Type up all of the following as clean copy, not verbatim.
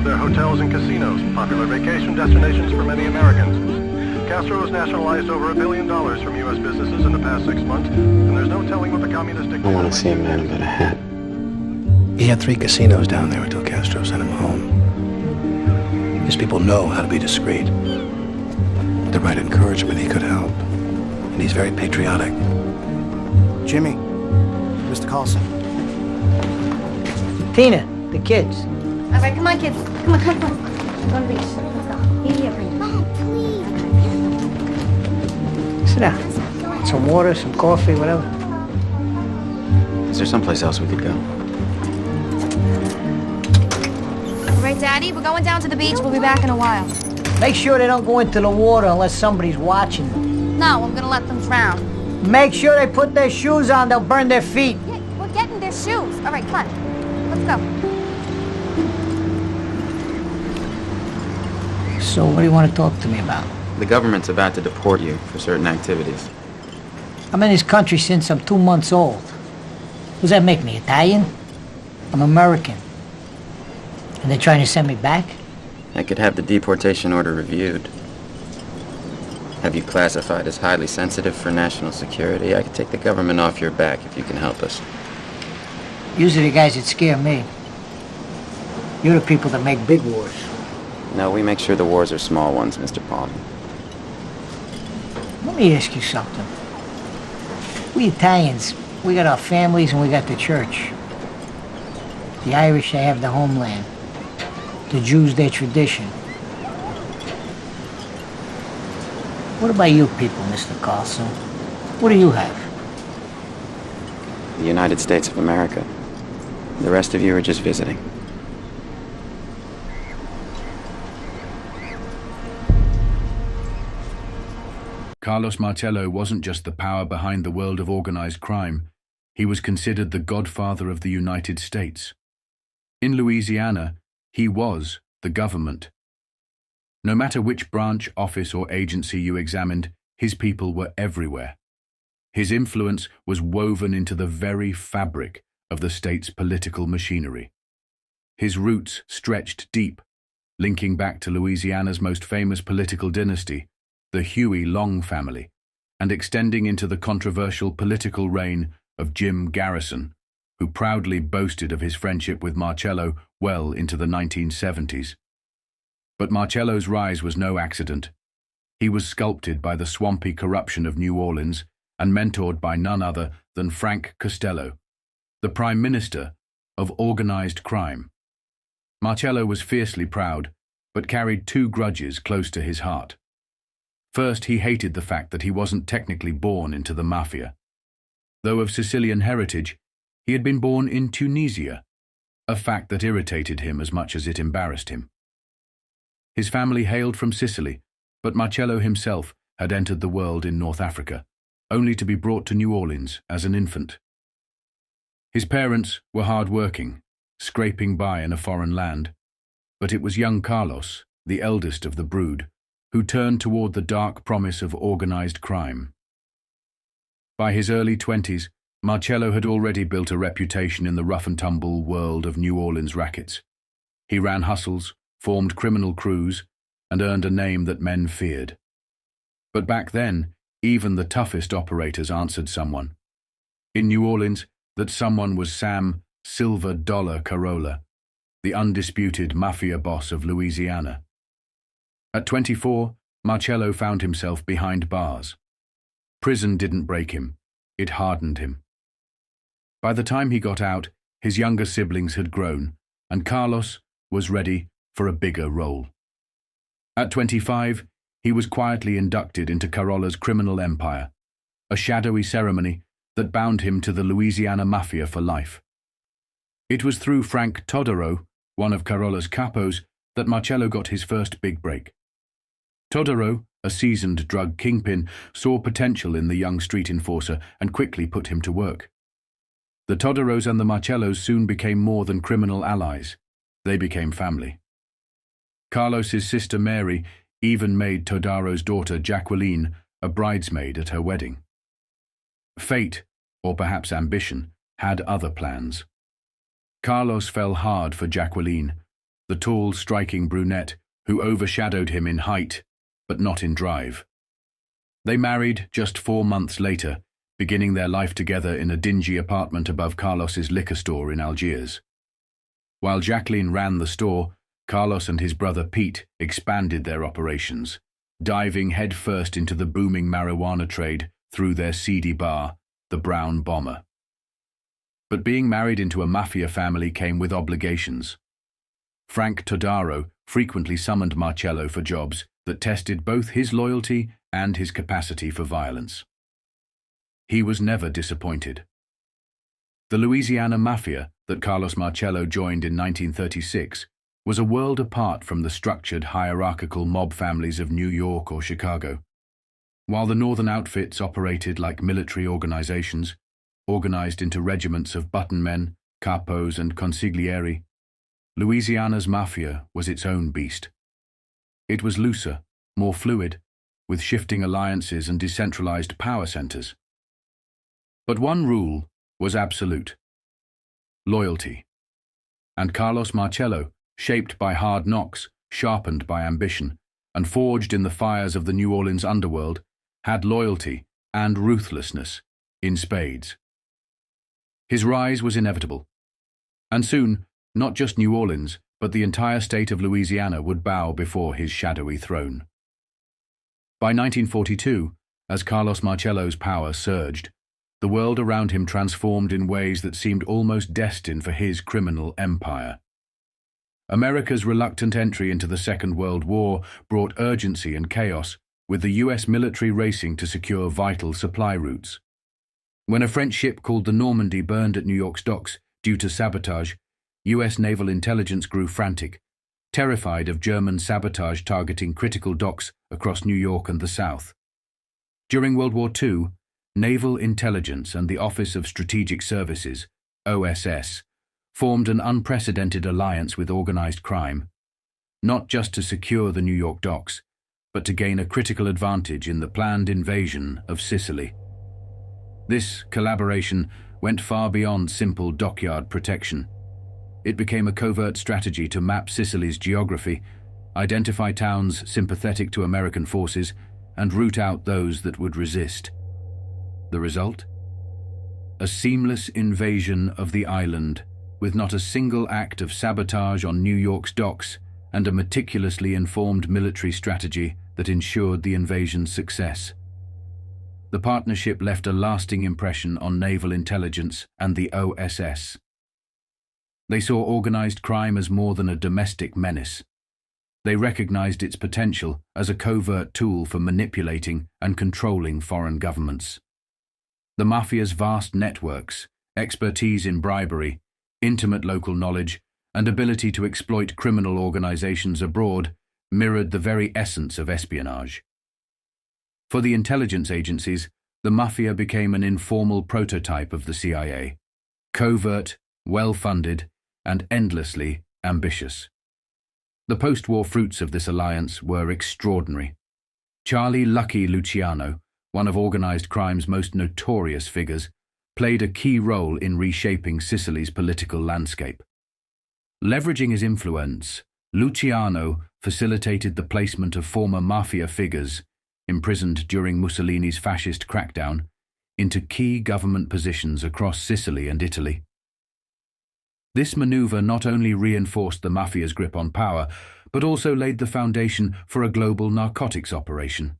of their hotels and casinos, popular vacation destinations for many Americans. Castro has nationalized over $1 billion from U.S. businesses in the past 6 months, and there's no telling what the communist dictator... I want to see a man without a hat. He had 3 casinos down there until Castro sent him home. His people know how to be discreet. With the right encouragement, he could help. And he's very patriotic. Jimmy, Mr. Carlson. Tina, the kids. All right, come on, kids. Come on. Go to the beach. Let's go. Here, bring it. Dad, please. Sit down. Some water, some coffee, whatever. Is there someplace else we could go? All right, Daddy, we're going down to the beach. We'll be back in a while. Make sure they don't go into the water unless somebody's watching them. No, I'm gonna let them drown. Make sure they put their shoes on. They'll burn their feet. Yeah, we're getting their shoes. All right, come on. Let's go. So what do you want to talk to me about? The government's about to deport you for certain activities. I'm in this country since I'm 2 months old. Does that make me, Italian? I'm American. And they're trying to send me back? I could have the deportation order reviewed. Have you classified as highly sensitive for national security? I could take the government off your back if you can help us. Usually the guys that scare me. You're the people that make big wars. No, we make sure the wars are small ones, Mr. Palm. Let me ask you something. We Italians, we got our families and we got the church. The Irish, they have the homeland. The Jews, their tradition. What about you people, Mr. Carlson? What do you have? The United States of America. The rest of you are just visiting. Carlos Marcello wasn't just the power behind the world of organized crime. He was considered the godfather of the United States. In Louisiana, he was the government. No matter which branch, office, or agency you examined, his people were everywhere. His influence was woven into the very fabric of the state's political machinery. His roots stretched deep, linking back to Louisiana's most famous political dynasty, the Huey Long family, and extending into the controversial political reign of Jim Garrison, who proudly boasted of his friendship with Marcello well into the 1970s. But Marcello's rise was no accident. He was sculpted by the swampy corruption of New Orleans and mentored by none other than Frank Costello, the Prime Minister of organized crime. Marcello was fiercely proud, but carried 2 grudges close to his heart. First, he hated the fact that he wasn't technically born into the Mafia. Though of Sicilian heritage, he had been born in Tunisia, a fact that irritated him as much as it embarrassed him. His family hailed from Sicily, but Marcello himself had entered the world in North Africa, only to be brought to New Orleans as an infant. His parents were hard-working, scraping by in a foreign land, but it was young Carlos, the eldest of the brood, who turned toward the dark promise of organized crime. By his early 20s, Marcello had already built a reputation in the rough-and-tumble world of New Orleans rackets. He ran hustles, formed criminal crews, and earned a name that men feared. But back then, even the toughest operators answered someone. In New Orleans, that someone was Sam Silver Dollar Carolla, the undisputed Mafia boss of Louisiana. At 24, Marcello found himself behind bars. Prison didn't break him, it hardened him. By the time he got out, his younger siblings had grown, and Carlos was ready for a bigger role. At 25, he was quietly inducted into Carolla's criminal empire, a shadowy ceremony that bound him to the Louisiana Mafia for life. It was through Frank Todaro, one of Carolla's capos, that Marcello got his first big break. Todaro, a seasoned drug kingpin, saw potential in the young street enforcer and quickly put him to work. The Todaros and the Marcellos soon became more than criminal allies. They became family. Carlos's sister Mary even made Todaro's daughter Jacqueline a bridesmaid at her wedding. Fate, or perhaps ambition, had other plans. Carlos fell hard for Jacqueline, the tall, striking brunette who overshadowed him in height, but not in drive. They married just 4 months later, beginning their life together in a dingy apartment above Carlos's liquor store in Algiers. While Jacqueline ran the store, Carlos and his brother Pete expanded their operations, diving headfirst into the booming marijuana trade through their seedy bar, the Brown Bomber. But being married into a mafia family came with obligations. Frank Todaro frequently summoned Marcello for jobs that tested both his loyalty and his capacity for violence. He was never disappointed. The Louisiana Mafia that Carlos Marcello joined in 1936 was a world apart from the structured hierarchical mob families of New York or Chicago. While the northern outfits operated like military organizations, organized into regiments of buttonmen, capos, and consiglieri, Louisiana's Mafia was its own beast. It was looser, more fluid, with shifting alliances and decentralized power centers. But one rule was absolute: loyalty. And Carlos Marcello, shaped by hard knocks, sharpened by ambition, and forged in the fires of the New Orleans underworld, had loyalty and ruthlessness in spades. His rise was inevitable, and soon, not just New Orleans, but the entire state of Louisiana would bow before his shadowy throne. By 1942, as Carlos Marcello's power surged, the world around him transformed in ways that seemed almost destined for his criminal empire. America's reluctant entry into the Second World War brought urgency and chaos, with the US military racing to secure vital supply routes. When a French ship called the Normandy burned at New York's docks due to sabotage, US naval intelligence grew frantic, terrified of German sabotage targeting critical docks across New York and the South. During World War II, Naval Intelligence and the Office of Strategic Services, OSS, formed an unprecedented alliance with organized crime, not just to secure the New York docks, but to gain a critical advantage in the planned invasion of Sicily. This collaboration went far beyond simple dockyard protection. It became a covert strategy to map Sicily's geography, identify towns sympathetic to American forces, and root out those that would resist. The result? A seamless invasion of the island, with not a single act of sabotage on New York's docks and a meticulously informed military strategy that ensured the invasion's success. The partnership left a lasting impression on naval intelligence and the OSS. They saw organized crime as more than a domestic menace. They recognized its potential as a covert tool for manipulating and controlling foreign governments. The Mafia's vast networks, expertise in bribery, intimate local knowledge, and ability to exploit criminal organizations abroad mirrored the very essence of espionage. For the intelligence agencies, the Mafia became an informal prototype of the CIA, covert, well-funded, and endlessly ambitious. The post-war fruits of this alliance were extraordinary. Charlie "Lucky" Luciano, one of organized crime's most notorious figures, played a key role in reshaping Sicily's political landscape. Leveraging his influence, Luciano facilitated the placement of former Mafia figures, imprisoned during Mussolini's fascist crackdown, into key government positions across Sicily and Italy. This maneuver not only reinforced the Mafia's grip on power, but also laid the foundation for a global narcotics operation.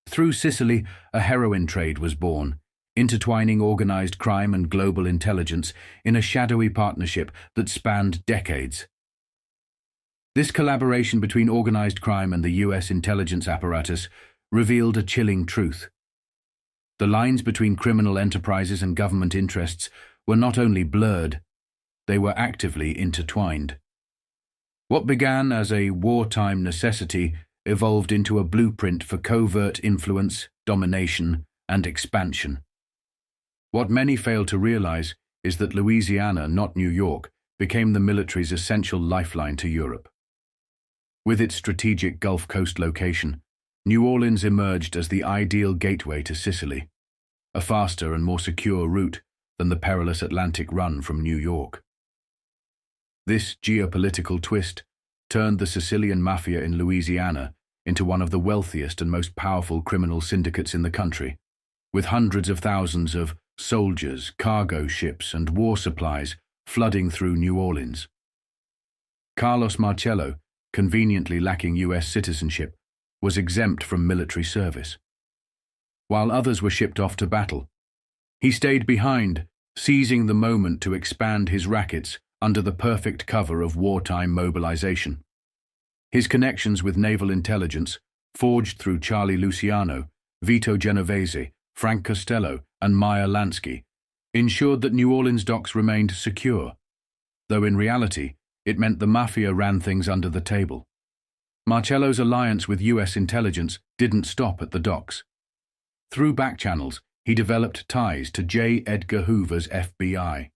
Through Sicily, a heroin trade was born, intertwining organized crime and global intelligence in a shadowy partnership that spanned decades. This collaboration between organized crime and the US intelligence apparatus revealed a chilling truth. The lines between criminal enterprises and government interests were not only blurred, they were actively intertwined. What began as a wartime necessity evolved into a blueprint for covert influence, domination, and expansion. What many fail to realize is that Louisiana, not New York, became the military's essential lifeline to Europe. With its strategic Gulf Coast location, New Orleans emerged as the ideal gateway to Sicily, a faster and more secure route than the perilous Atlantic run from New York. This geopolitical twist turned the Sicilian Mafia in Louisiana into one of the wealthiest and most powerful criminal syndicates in the country, with hundreds of thousands of soldiers, cargo ships, and war supplies flooding through New Orleans. Carlos Marcello, conveniently lacking U.S. citizenship, was exempt from military service. While others were shipped off to battle, he stayed behind, seizing the moment to expand his rackets under the perfect cover of wartime mobilization. His connections with naval intelligence, forged through Charlie Luciano, Vito Genovese, Frank Costello, and Meyer Lansky, ensured that New Orleans docks remained secure, though in reality it meant the Mafia ran things under the table. Marcello's alliance with U.S. intelligence didn't stop at the docks. Through back channels, he developed ties to J. Edgar Hoover's FBI.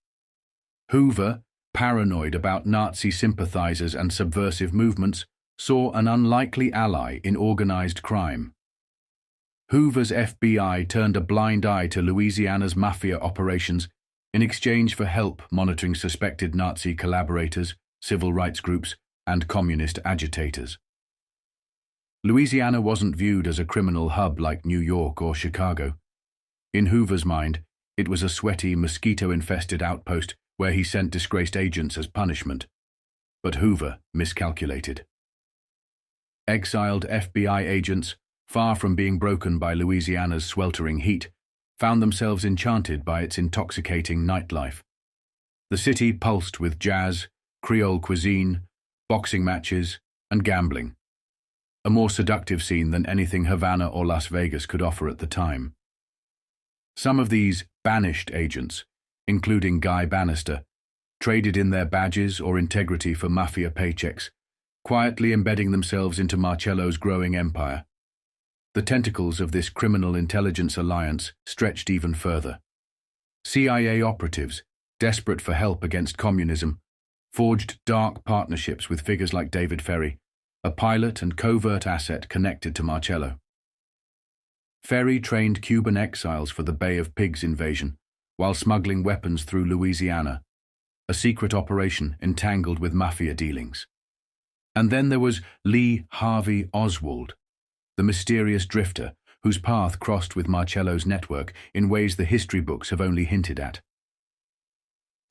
Hoover, paranoid about Nazi sympathizers and subversive movements, saw an unlikely ally in organized crime. Hoover's FBI turned a blind eye to Louisiana's Mafia operations in exchange for help monitoring suspected Nazi collaborators, civil rights groups, and communist agitators. Louisiana wasn't viewed as a criminal hub like New York or Chicago. In Hoover's mind, it was a sweaty, mosquito-infested outpost where he sent disgraced agents as punishment. But Hoover miscalculated. Exiled FBI agents, far from being broken by Louisiana's sweltering heat, found themselves enchanted by its intoxicating nightlife. The city pulsed with jazz, Creole cuisine, boxing matches, and gambling. A more seductive scene than anything Havana or Las Vegas could offer at the time. Some of these banished agents, including Guy Bannister, traded in their badges or integrity for Mafia paychecks, quietly embedding themselves into Marcello's growing empire. The tentacles of this criminal intelligence alliance stretched even further. CIA operatives, desperate for help against communism, forged dark partnerships with figures like David Ferry, a pilot and covert asset connected to Marcello. Ferry trained Cuban exiles for the Bay of Pigs invasion, while smuggling weapons through Louisiana, a secret operation entangled with Mafia dealings. And then there was Lee Harvey Oswald, the mysterious drifter whose path crossed with Marcello's network in ways the history books have only hinted at.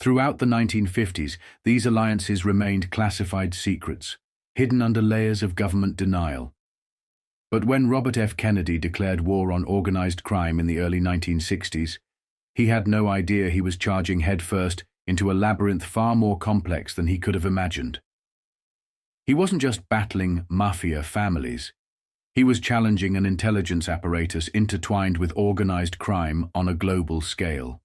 Throughout the 1950s, these alliances remained classified secrets, hidden under layers of government denial. But when Robert F. Kennedy declared war on organized crime in the early 1960s, he had no idea he was charging headfirst into a labyrinth far more complex than he could have imagined. He wasn't just battling Mafia families. He was challenging an intelligence apparatus intertwined with organized crime on a global scale.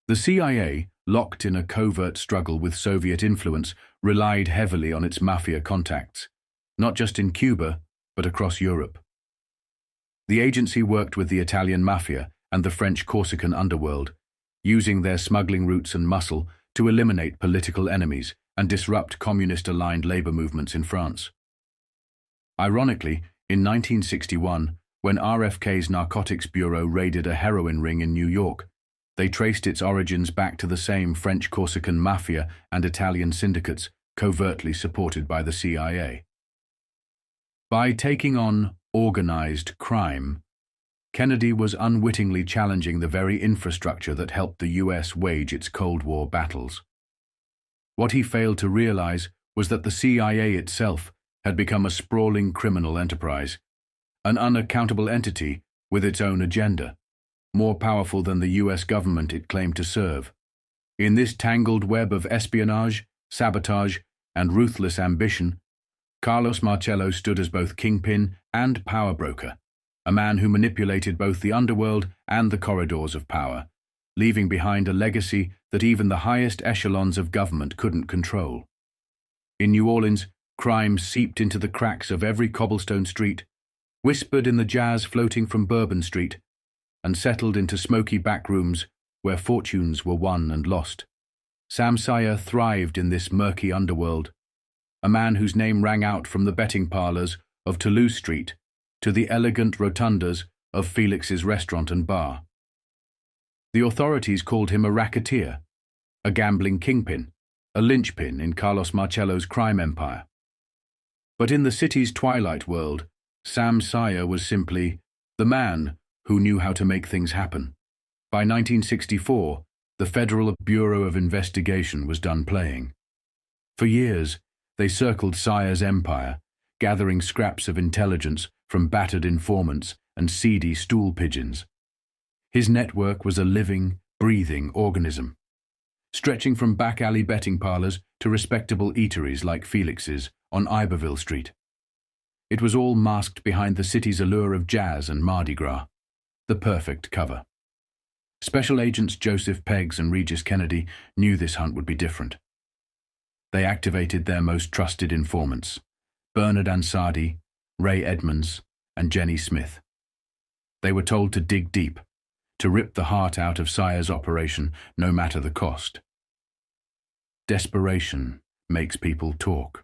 The CIA, locked in a covert struggle with Soviet influence, relied heavily on its Mafia contacts, not just in Cuba, but across Europe. The agency worked with the Italian Mafia and the French Corsican underworld, using their smuggling routes and muscle to eliminate political enemies and disrupt communist-aligned labor movements in France. Ironically, in 1961, when RFK's Narcotics Bureau raided a heroin ring in New York, they traced its origins back to the same French Corsican Mafia and Italian syndicates covertly supported by the CIA. By taking on organized crime, Kennedy was unwittingly challenging the very infrastructure that helped the US wage its Cold War battles. What he failed to realize was that the CIA itself had become a sprawling criminal enterprise, an unaccountable entity with its own agenda, more powerful than the US government it claimed to serve. In this tangled web of espionage, sabotage, and ruthless ambition, Carlos Marcello stood as both kingpin and power broker, a man who manipulated both the underworld and the corridors of power, leaving behind a legacy that even the highest echelons of government couldn't control. In New Orleans, crime seeped into the cracks of every cobblestone street, whispered in the jazz floating from Bourbon Street, and settled into smoky backrooms where fortunes were won and lost. Sam Sayer thrived in this murky underworld, a man whose name rang out from the betting parlors of Toulouse Street to the elegant rotundas of Felix's restaurant and bar. The authorities called him a racketeer, a gambling kingpin, a linchpin in Carlos Marcello's crime empire. But in the city's twilight world, Sam Syer was simply the man who knew how to make things happen. By 1964, the Federal Bureau of Investigation was done playing. For years, they circled Syer's empire, gathering scraps of intelligence from battered informants and seedy stool pigeons. His network was a living, breathing organism, stretching from back-alley betting parlors to respectable eateries like Felix's on Iberville Street. It was all masked behind the city's allure of jazz and Mardi Gras, the perfect cover. Special agents Joseph Peggs and Regis Kennedy knew this hunt would be different. They activated their most trusted informants, Bernard Ansadi, Ray Edmonds, and Jenny Smith. They were told to dig deep, to rip the heart out of Syer's operation, no matter the cost. Desperation makes people talk.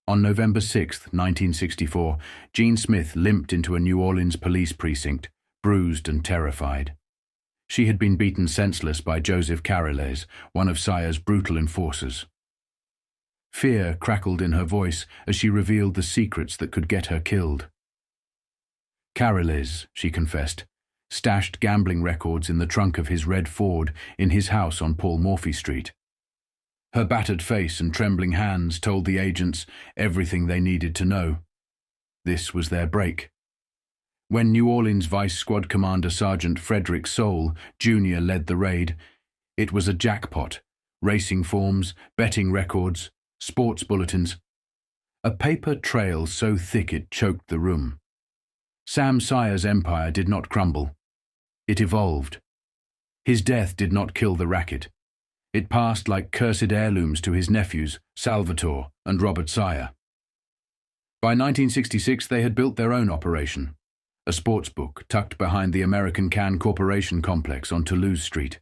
On November 6, 1964, Jean Smith limped into a New Orleans police precinct, bruised and terrified. She had been beaten senseless by Joseph Carriles, one of Syer's brutal enforcers. Fear crackled in her voice as she revealed the secrets that could get her killed. Carriles, she confessed, stashed gambling records in the trunk of his red Ford in his house on Paul Morphy Street. Her battered face and trembling hands told the agents everything they needed to know. This was their break. When New Orleans Vice Squad Commander Sergeant Frederick Soule, Jr. led the raid, it was a jackpot. Racing forms, betting records, sports bulletins. A paper trail so thick it choked the room. Sam Syer's empire did not crumble. It evolved. His death did not kill the racket. It passed like cursed heirlooms to his nephews, Salvatore and Robert Syer. By 1966, they had built their own operation, a sports book tucked behind the American Can Corporation complex on Toulouse Street.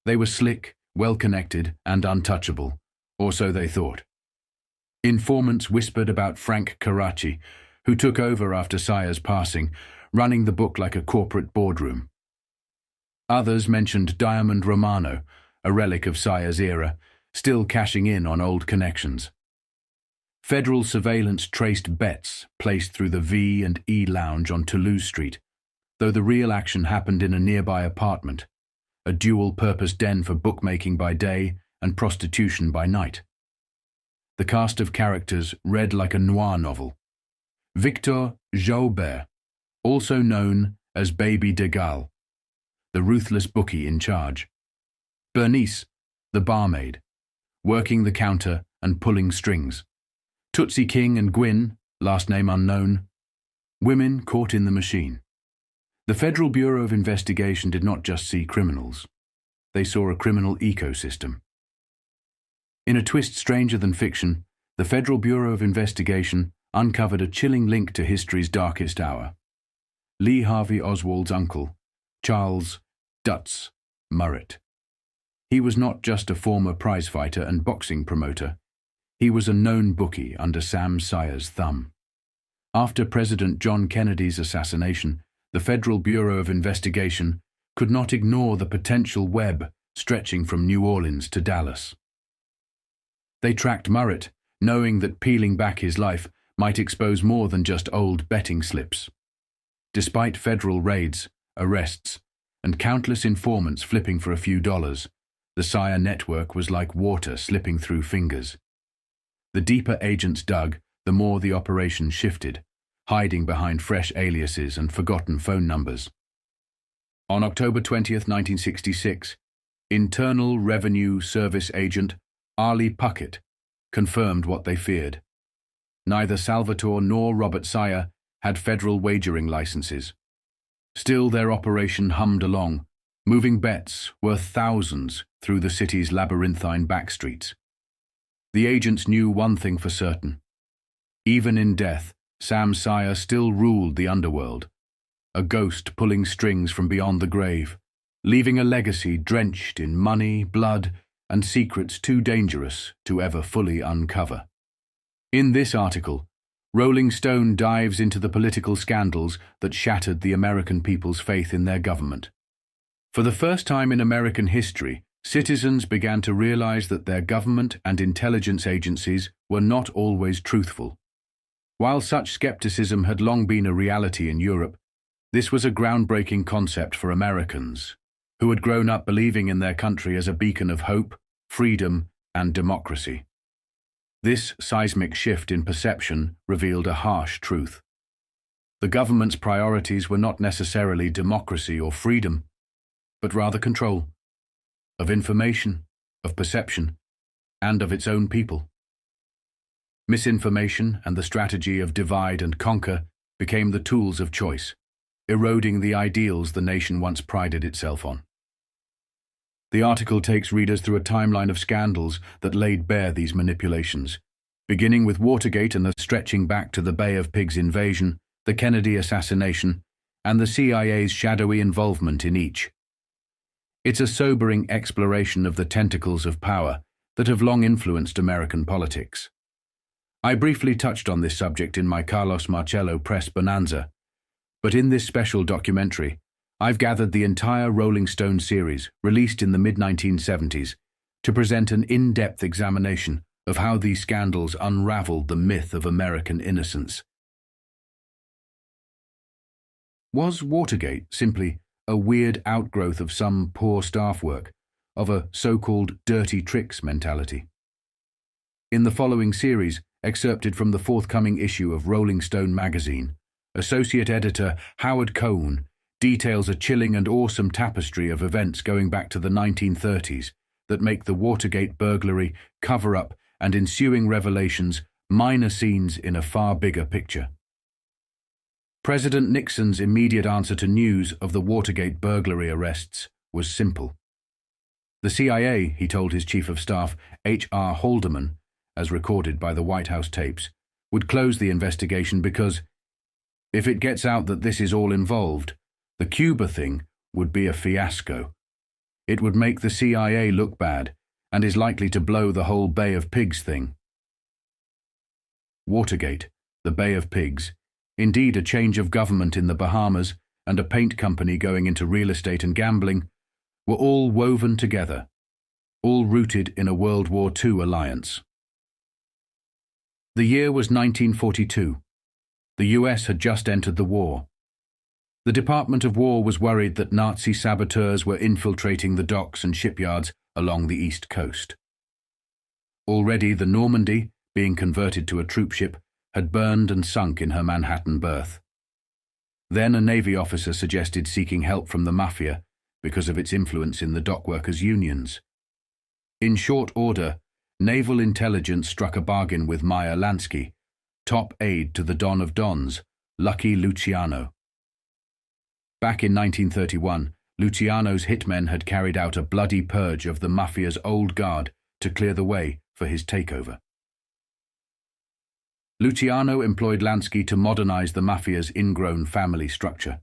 They were slick, well-connected, and untouchable, or so they thought. Informants whispered about Frank Carracci, who took over after Syer's passing, running the book like a corporate boardroom. Others mentioned Diamond Romano, a relic of Syer's era, still cashing in on old connections. Federal surveillance traced bets placed through the V and E lounge on Toulouse Street, though the real action happened in a nearby apartment, a dual-purpose den for bookmaking by day and prostitution by night. The cast of characters read like a noir novel. Victor Jaubert, also known as Baby de Gaulle, the ruthless bookie in charge. Bernice, the barmaid, working the counter and pulling strings. Tootsie King and Gwyn, last name unknown, women caught in the machine. The Federal Bureau of Investigation did not just see criminals. They saw a criminal ecosystem. In a twist stranger than fiction, the Federal Bureau of Investigation uncovered a chilling link to history's darkest hour. Lee Harvey Oswald's uncle, Charles Dutz Murrett. He was not just a former prizefighter and boxing promoter. He was a known bookie under Sam Syer's thumb. After President John Kennedy's assassination, the Federal Bureau of Investigation could not ignore the potential web stretching from New Orleans to Dallas. They tracked Murrett, knowing that peeling back his life might expose more than just old betting slips. Despite federal raids, arrests, and countless informants flipping for a few dollars, the Syer network was like water slipping through fingers. The deeper agents dug, the more the operation shifted, hiding behind fresh aliases and forgotten phone numbers. On October 20th, 1966, Internal Revenue Service agent Arlie Puckett confirmed what they feared. Neither Salvatore nor Robert Syer had federal wagering licenses. Still, their operation hummed along, moving bets worth thousands through the city's labyrinthine backstreets. The agents knew one thing for certain. Even in death, Sam Syer still ruled the underworld, a ghost pulling strings from beyond the grave, leaving a legacy drenched in money, blood, and secrets too dangerous to ever fully uncover. In this article, Rolling Stone dives into the political scandals that shattered the American people's faith in their government. For the first time in American history, citizens began to realize that their government and intelligence agencies were not always truthful. While such skepticism had long been a reality in Europe, this was a groundbreaking concept for Americans, who had grown up believing in their country as a beacon of hope, freedom, and democracy. This seismic shift in perception revealed a harsh truth. The government's priorities were not necessarily democracy or freedom, but rather control of information, of perception, and of its own people. Misinformation and the strategy of divide and conquer became the tools of choice, eroding the ideals the nation once prided itself on. The article takes readers through a timeline of scandals that laid bare these manipulations, beginning with Watergate and stretching back to the Bay of Pigs invasion, the Kennedy assassination, and the CIA's shadowy involvement in each. It's a sobering exploration of the tentacles of power that have long influenced American politics. I briefly touched on this subject in my Carlos Marcello press bonanza, but in this special documentary, I've gathered the entire Rolling Stone series, released in the mid-1970s, to present an in-depth examination of how these scandals unraveled the myth of American innocence. Was Watergate simply a weird outgrowth of some poor staff work, of a so-called dirty tricks mentality? In the following series, excerpted from the forthcoming issue of Rolling Stone magazine, Associate Editor Howard Cohn details a chilling and awesome tapestry of events going back to the 1930s that make the Watergate burglary, cover-up, and ensuing revelations minor scenes in a far bigger picture. President Nixon's immediate answer to news of the Watergate burglary arrests was simple. The CIA, he told his Chief of Staff, H.R. Haldeman, as recorded by the White House tapes, would close the investigation because, if it gets out that this is all involved, the Cuba thing would be a fiasco. It would make the CIA look bad and is likely to blow the whole Bay of Pigs thing. Watergate, the Bay of Pigs, indeed a change of government in the Bahamas, and a paint company going into real estate and gambling, were all woven together, all rooted in a World War II alliance. The year was 1942. The US had just entered the war. The Department of War was worried that Nazi saboteurs were infiltrating the docks and shipyards along the East Coast. Already the Normandy, being converted to a troopship, had burned and sunk in her Manhattan berth. Then a Navy officer suggested seeking help from the Mafia because of its influence in the dockworkers' unions. In short order, naval intelligence struck a bargain with Meyer Lansky, top aide to the Don of Dons, Lucky Luciano. Back in 1931, Luciano's hitmen had carried out a bloody purge of the Mafia's old guard to clear the way for his takeover. Luciano employed Lansky to modernize the Mafia's ingrown family structure.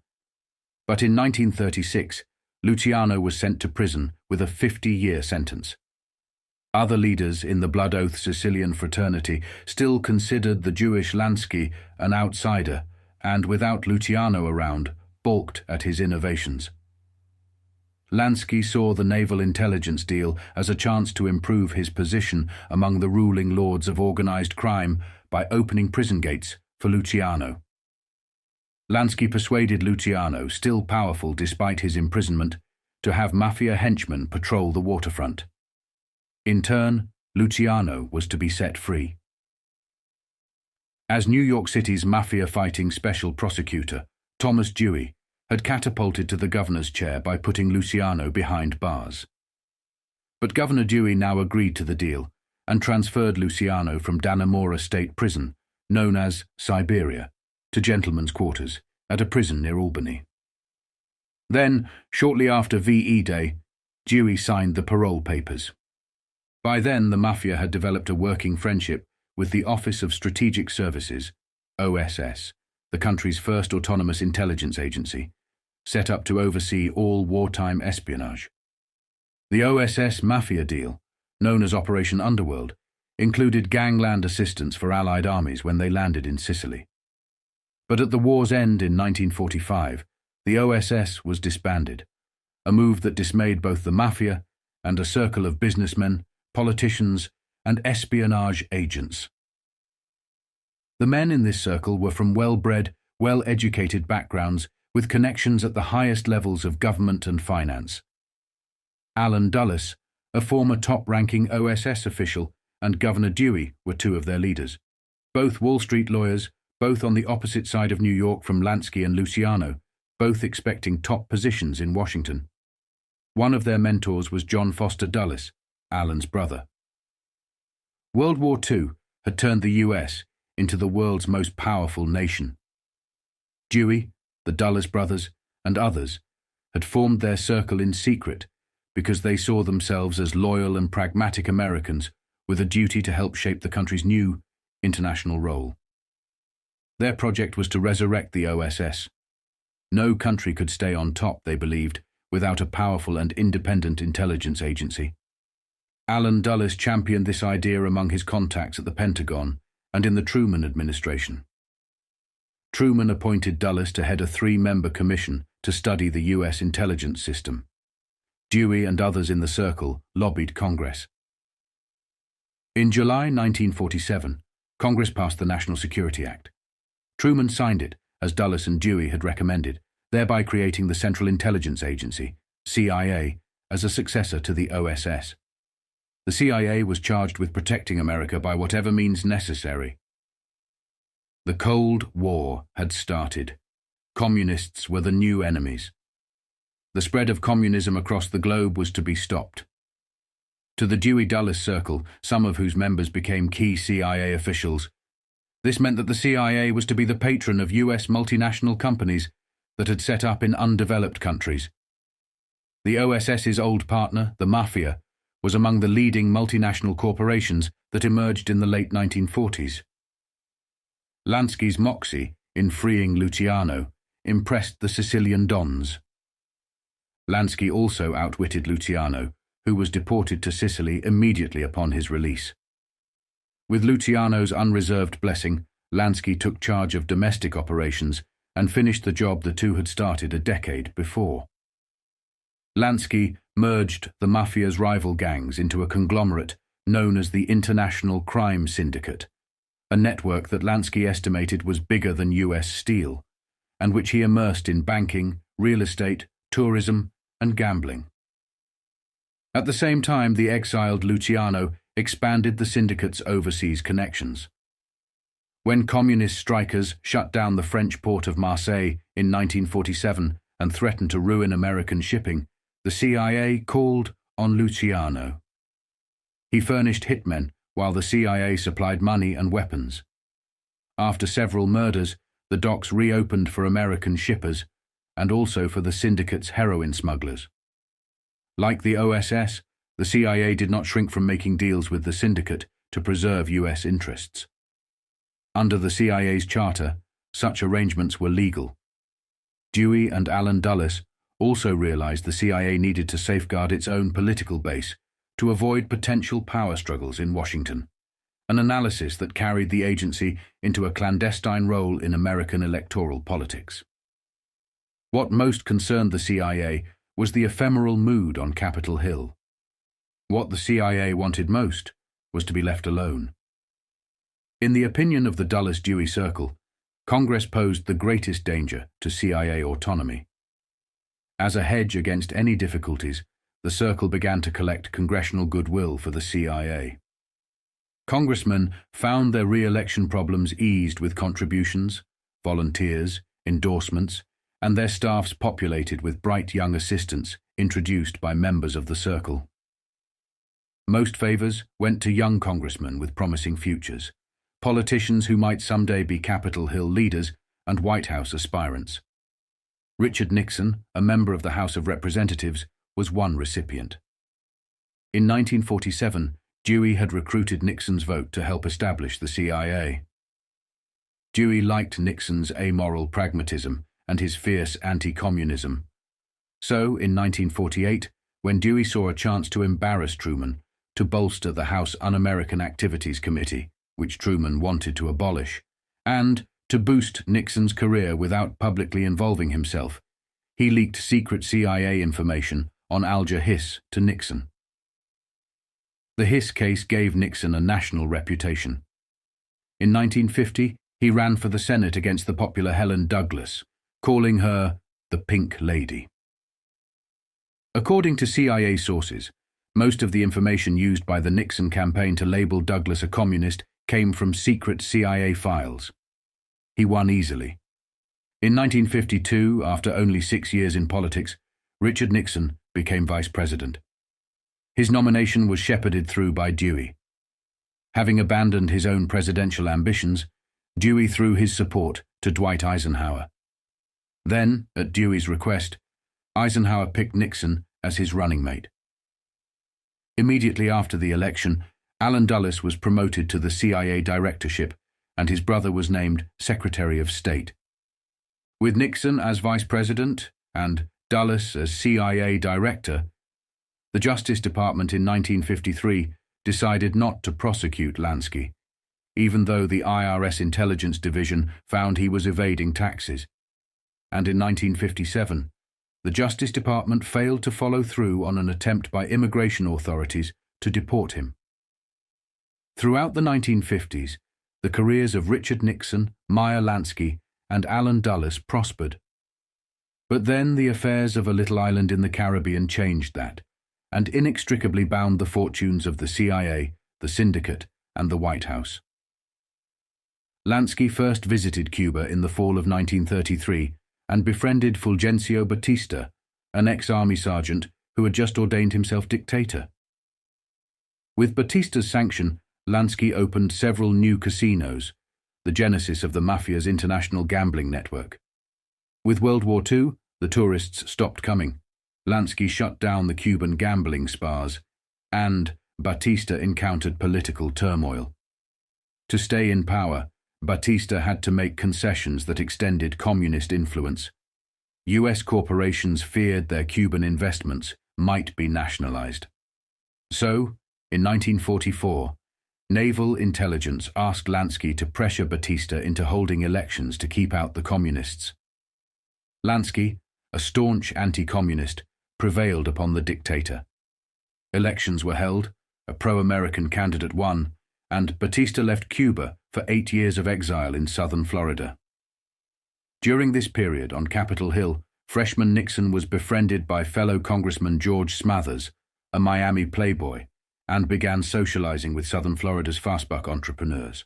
But in 1936, Luciano was sent to prison with a 50-year sentence. Other leaders in the Blood Oath Sicilian fraternity still considered the Jewish Lansky an outsider and, without Luciano around, balked at his innovations. Lansky saw the naval intelligence deal as a chance to improve his position among the ruling lords of organized crime by opening prison gates for Luciano. Lansky persuaded Luciano, still powerful despite his imprisonment, to have Mafia henchmen patrol the waterfront. In turn, Luciano was to be set free. As New York City's Mafia-fighting special prosecutor, Thomas Dewey had catapulted to the governor's chair by putting Luciano behind bars. But Governor Dewey now agreed to the deal and transferred Luciano from Dannemora State Prison, known as Siberia, to gentlemen's quarters at a prison near Albany. Then, shortly after VE Day, Dewey signed the parole papers. By then, the Mafia had developed a working friendship with the Office of Strategic Services, OSS, the country's first autonomous intelligence agency, set up to oversee all wartime espionage. The OSS Mafia deal, known as Operation Underworld, included gangland assistance for Allied armies when they landed in Sicily. But at the war's end in 1945, the OSS was disbanded, a move that dismayed both the Mafia and a circle of businessmen, politicians, and espionage agents. The men in this circle were from well-bred, well-educated backgrounds with connections at the highest levels of government and finance. Alan Dulles, a former top-ranking OSS official, and Governor Dewey were two of their leaders. Both Wall Street lawyers, both on the opposite side of New York from Lansky and Luciano, both expecting top positions in Washington. One of their mentors was John Foster Dulles, Alan's brother. World War II had turned the US into the world's most powerful nation. Dewey, the Dulles brothers, and others had formed their circle in secret because they saw themselves as loyal and pragmatic Americans with a duty to help shape the country's new international role. Their project was to resurrect the OSS. No country could stay on top, they believed, without a powerful and independent intelligence agency. Alan Dulles championed this idea among his contacts at the Pentagon and in the Truman administration. Truman appointed Dulles to head a 3-member commission to study the U.S. intelligence system. Dewey and others in the circle lobbied Congress. In July 1947, Congress passed the National Security Act. Truman signed it, as Dulles and Dewey had recommended, thereby creating the Central Intelligence Agency, CIA, as a successor to the OSS. The CIA was charged with protecting America by whatever means necessary. The Cold War had started. Communists were the new enemies. The spread of communism across the globe was to be stopped. To the Dewey-Dulles circle, some of whose members became key CIA officials, this meant that the CIA was to be the patron of US multinational companies that had set up in undeveloped countries. The OSS's old partner, the Mafia, was among the leading multinational corporations that emerged in the late 1940s. Lansky's moxie in freeing Luciano impressed the Sicilian dons. Lansky also outwitted Luciano, who was deported to Sicily immediately upon his release. With Luciano's unreserved blessing, Lansky took charge of domestic operations and finished the job the two had started a decade before. Lansky merged the Mafia's rival gangs into a conglomerate known as the International Crime Syndicate, a network that Lansky estimated was bigger than US Steel, and which he immersed in banking, real estate, tourism, and gambling. At the same time, the exiled Luciano expanded the syndicate's overseas connections. When communist strikers shut down the French port of Marseille in 1947 and threatened to ruin American shipping, the CIA called on Luciano. He furnished hitmen while the CIA supplied money and weapons. After several murders, the docks reopened for American shippers and also for the syndicate's heroin smugglers. Like the OSS, the CIA did not shrink from making deals with the syndicate to preserve US interests. Under the CIA's charter, such arrangements were legal. Dewey and Alan Dulles also realized the CIA needed to safeguard its own political base to avoid potential power struggles in Washington, an analysis that carried the agency into a clandestine role in American electoral politics. What most concerned the CIA was the ephemeral mood on Capitol Hill. What the CIA wanted most was to be left alone. In the opinion of the Dulles-Dewey circle, Congress posed the greatest danger to CIA autonomy. As a hedge against any difficulties, the circle began to collect congressional goodwill for the CIA. Congressmen found their re-election problems eased with contributions, volunteers, endorsements, and their staffs populated with bright young assistants introduced by members of the circle. Most favors went to young congressmen with promising futures, politicians who might someday be Capitol Hill leaders and White House aspirants. Richard Nixon, a member of the House of Representatives, was one recipient. In 1947, Dewey had recruited Nixon's vote to help establish the CIA. Dewey liked Nixon's amoral pragmatism and his fierce anti-communism. So, in 1948, when Dewey saw a chance to embarrass Truman, to bolster the House Un-American Activities Committee, which Truman wanted to abolish, and to boost Nixon's career without publicly involving himself, he leaked secret CIA information on Alger Hiss to Nixon. The Hiss case gave Nixon a national reputation. In 1950, he ran for the Senate against the popular Helen Douglas, calling her the Pink Lady. According to CIA sources, most of the information used by the Nixon campaign to label Douglas a communist came from secret CIA files. He won easily. In 1952, after only 6 years in politics, Richard Nixon became vice president. His nomination was shepherded through by Dewey. Having abandoned his own presidential ambitions, Dewey threw his support to Dwight Eisenhower. Then, at Dewey's request, Eisenhower picked Nixon as his running mate. Immediately after the election, Allen Dulles was promoted to the CIA directorship, and his brother was named Secretary of State. With Nixon as vice president and Dulles as CIA director, the Justice Department in 1953 decided not to prosecute Lansky, even though the IRS Intelligence Division found he was evading taxes. And in 1957, the Justice Department failed to follow through on an attempt by immigration authorities to deport him. Throughout the 1950s, the careers of Richard Nixon, Meyer Lansky, and Allen Dulles prospered. But then the affairs of a little island in the Caribbean changed that, and inextricably bound the fortunes of the CIA, the Syndicate, and the White House. Lansky first visited Cuba in the fall of 1933 and befriended Fulgencio Batista, an ex-army sergeant who had just ordained himself dictator. With Batista's sanction, Lansky opened several new casinos, the genesis of the Mafia's international gambling network. With World War II, the tourists stopped coming. Lansky shut down the Cuban gambling spas, and Batista encountered political turmoil. To stay in power, Batista had to make concessions that extended communist influence. U.S. corporations feared their Cuban investments might be nationalized. So, in 1944, naval intelligence asked Lansky to pressure Batista into holding elections to keep out the communists. Lansky, a staunch anti-communist, prevailed upon the dictator. Elections were held, a pro-American candidate won, and Batista left Cuba for 8 years of exile in southern Florida. During this period on Capitol Hill, freshman Nixon was befriended by fellow Congressman George Smathers, a Miami playboy, and began socializing with southern Florida's fastbuck entrepreneurs.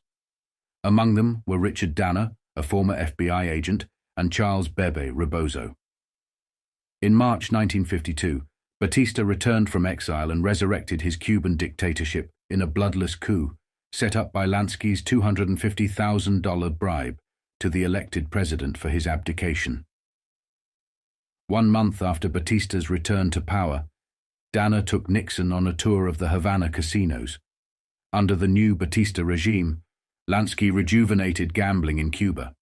Among them were Richard Danner, a former FBI agent, and Charles Bebe Rebozo. In March 1952, Batista returned from exile and resurrected his Cuban dictatorship in a bloodless coup set up by Lansky's $250,000 bribe to the elected president for his abdication. 1 month after Batista's return to power, Danner took Nixon on a tour of the Havana casinos. Under the new Batista regime, Lansky rejuvenated gambling in Cuba.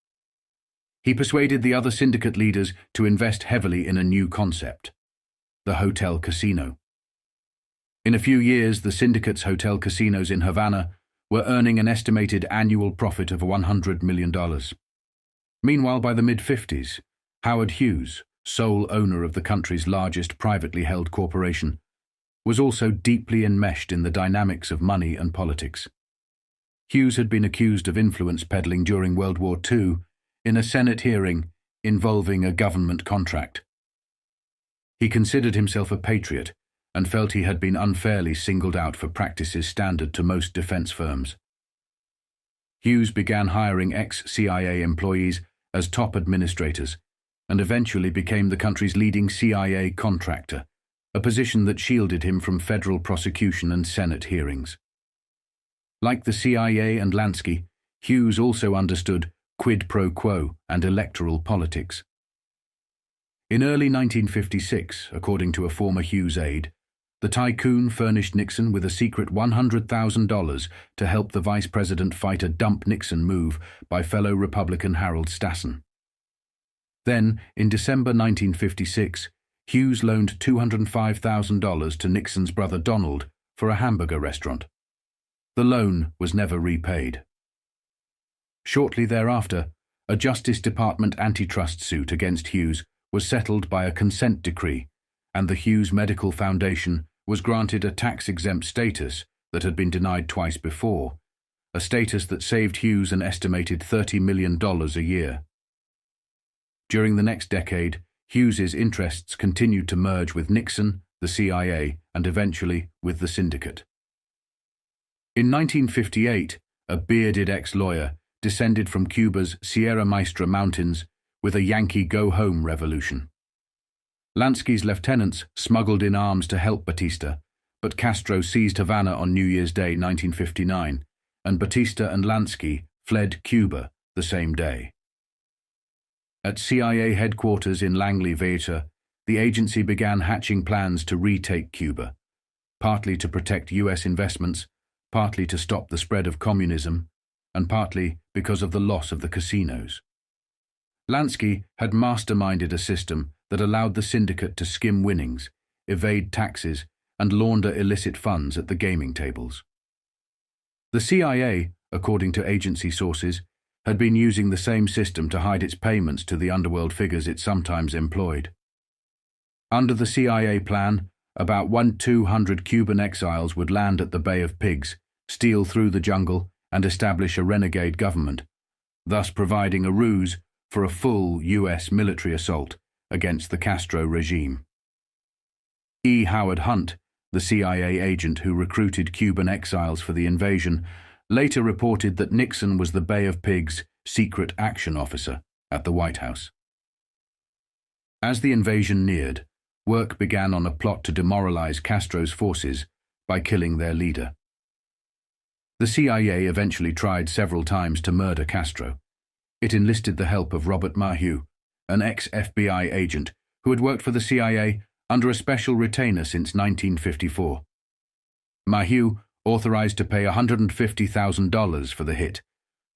He persuaded the other syndicate leaders to invest heavily in a new concept, the hotel casino. In a few years, the syndicate's hotel casinos in Havana were earning an estimated annual profit of $100 million. Meanwhile, by the mid-50s, Howard Hughes, sole owner of the country's largest privately held corporation, was also deeply enmeshed in the dynamics of money and politics. Hughes had been accused of influence peddling during World War II in a Senate hearing involving a government contract. He considered himself a patriot and felt he had been unfairly singled out for practices standard to most defense firms. Hughes began hiring ex-CIA employees as top administrators and eventually became the country's leading CIA contractor, a position that shielded him from federal prosecution and Senate hearings. Like the CIA and Lansky, Hughes also understood quid pro quo and electoral politics. In early 1956, according to a former Hughes aide, the tycoon furnished Nixon with a secret $100,000 to help the vice president fight a dump Nixon move by fellow Republican Harold Stassen. Then, in December 1956, Hughes loaned $205,000 to Nixon's brother Donald for a hamburger restaurant. The loan was never repaid. Shortly thereafter, a Justice Department antitrust suit against Hughes was settled by a consent decree, and the Hughes Medical Foundation was granted a tax-exempt status that had been denied twice before, a status that saved Hughes an estimated $30 million a year. During the next decade, Hughes's interests continued to merge with Nixon, the CIA, and eventually with the syndicate. In 1958, a bearded ex-lawyer descended from Cuba's Sierra Maestra Mountains with a Yankee go-home revolution. Lansky's lieutenants smuggled in arms to help Batista, but Castro seized Havana on New Year's Day 1959, and Batista and Lansky fled Cuba the same day. At CIA headquarters in Langley, Veta, the agency began hatching plans to retake Cuba, partly to protect U.S. investments, partly to stop the spread of communism, and partly because of the loss of the casinos. Lansky had masterminded a system that allowed the syndicate to skim winnings, evade taxes, and launder illicit funds at the gaming tables. The CIA, according to agency sources, had been using the same system to hide its payments to the underworld figures it sometimes employed. Under the CIA plan, about 200 Cuban exiles would land at the Bay of Pigs, steal through the jungle, and establish a renegade government, thus providing a ruse for a full U.S. military assault against the Castro regime. E. Howard Hunt, the CIA agent who recruited Cuban exiles for the invasion, later reported that Nixon was the Bay of Pigs' secret action officer at the White House. As the invasion neared, work began on a plot to demoralize Castro's forces by killing their leader. The CIA eventually tried several times to murder Castro. It enlisted the help of Robert Maheu, an ex-FBI agent who had worked for the CIA under a special retainer since 1954. Maheu, authorized to pay $150,000 for the hit,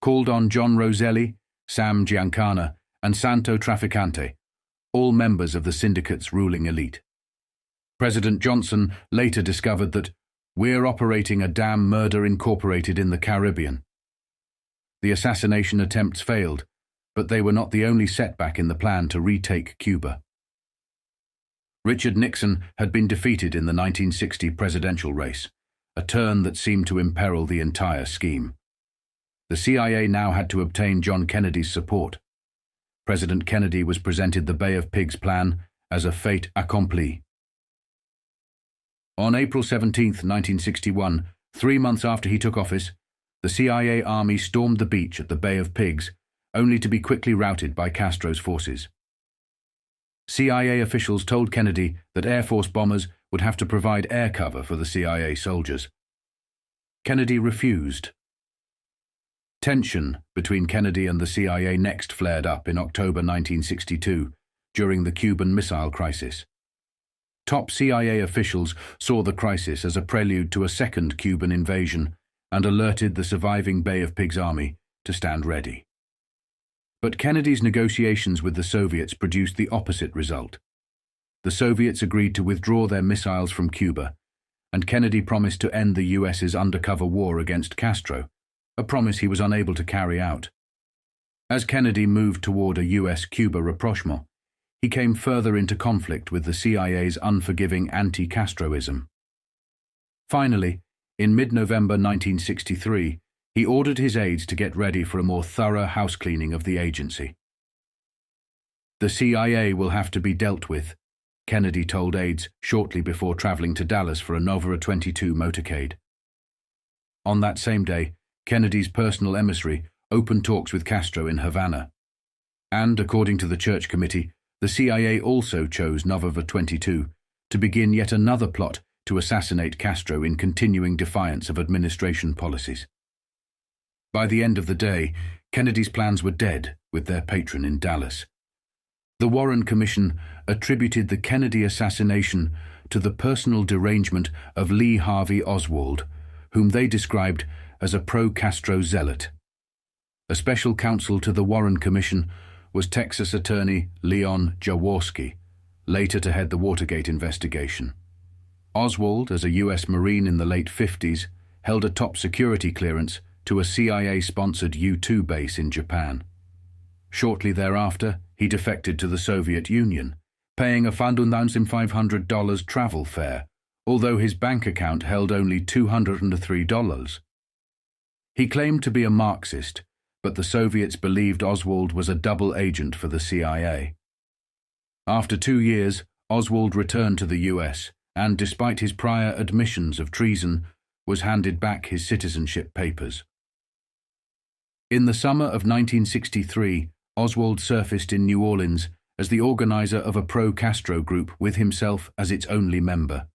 called on John Roselli, Sam Giancana, and Santo Trafficante, all members of the syndicate's ruling elite. President Johnson later discovered that "We're operating a damn murder incorporated in the Caribbean." The assassination attempts failed, but they were not the only setback in the plan to retake Cuba. Richard Nixon had been defeated in the 1960 presidential race, a turn that seemed to imperil the entire scheme. The CIA now had to obtain John Kennedy's support. President Kennedy was presented the Bay of Pigs plan as a fait accompli. On April 17, 1961, 3 months after he took office, the CIA army stormed the beach at the Bay of Pigs, only to be quickly routed by Castro's forces. CIA officials told Kennedy that Air Force bombers would have to provide air cover for the CIA soldiers. Kennedy refused. Tension between Kennedy and the CIA next flared up in October 1962 during the Cuban Missile Crisis. Top CIA officials saw the crisis as a prelude to a second Cuban invasion and alerted the surviving Bay of Pigs army to stand ready. But Kennedy's negotiations with the Soviets produced the opposite result. The Soviets agreed to withdraw their missiles from Cuba, and Kennedy promised to end the US's undercover war against Castro, a promise he was unable to carry out. As Kennedy moved toward a US-Cuba rapprochement, he came further into conflict with the CIA's unforgiving anti-Castroism. Finally, in mid-November 1963, he ordered his aides to get ready for a more thorough housecleaning of the agency. "The CIA will have to be dealt with," Kennedy told aides shortly before traveling to Dallas for a Nova 22 motorcade. On that same day, Kennedy's personal emissary opened talks with Castro in Havana. And, according to the Church Committee, the CIA also chose Nova 22 to begin yet another plot to assassinate Castro in continuing defiance of administration policies. By the end of the day, Kennedy's plans were dead with their patron in Dallas. The Warren Commission attributed the Kennedy assassination to the personal derangement of Lee Harvey Oswald, whom they described as a pro-Castro zealot. A special counsel to the Warren Commission was Texas attorney Leon Jaworski, later to head the Watergate investigation. Oswald, as a U.S. Marine in the late 50s, held a top security clearance to a CIA-sponsored U-2 base in Japan. Shortly thereafter, he defected to the Soviet Union, paying a $500 travel fare, although his bank account held only $203. He claimed to be a Marxist, but the Soviets believed Oswald was a double agent for the CIA. After 2 years, Oswald returned to the US and, despite his prior admissions of treason, was handed back his citizenship papers. In the summer of 1963, Oswald surfaced in New Orleans as the organizer of a pro-Castro group with himself as its only member.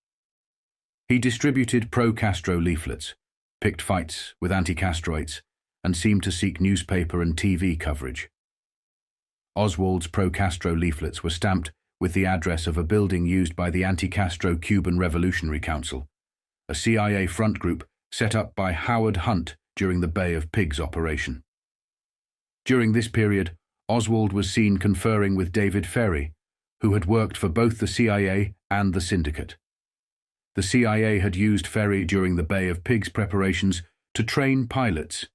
He distributed pro-Castro leaflets, picked fights with anti-Castroites, and seemed to seek newspaper and TV coverage. Oswald's pro-Castro leaflets were stamped with the address of a building used by the anti-Castro Cuban Revolutionary Council, a CIA front group set up by Howard Hunt during the Bay of Pigs operation. During this period, Oswald was seen conferring with David Ferrie, who had worked for both the CIA and the syndicate. The CIA had used Ferrie during the Bay of Pigs preparations to train pilots,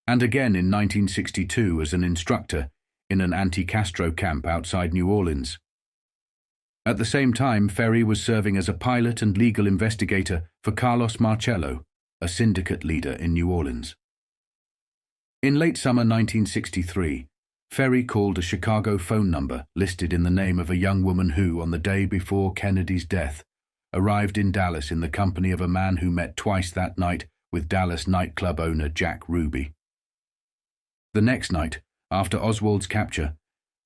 and again in 1962 as an instructor in an anti-Castro camp outside New Orleans. At the same time, Ferrie was serving as a pilot and legal investigator for Carlos Marcello, a syndicate leader in New Orleans. In late summer 1963, Ferrie called a Chicago phone number listed in the name of a young woman who, on the day before Kennedy's death, arrived in Dallas in the company of a man who met twice that night with Dallas nightclub owner Jack Ruby. The next night, after Oswald's capture,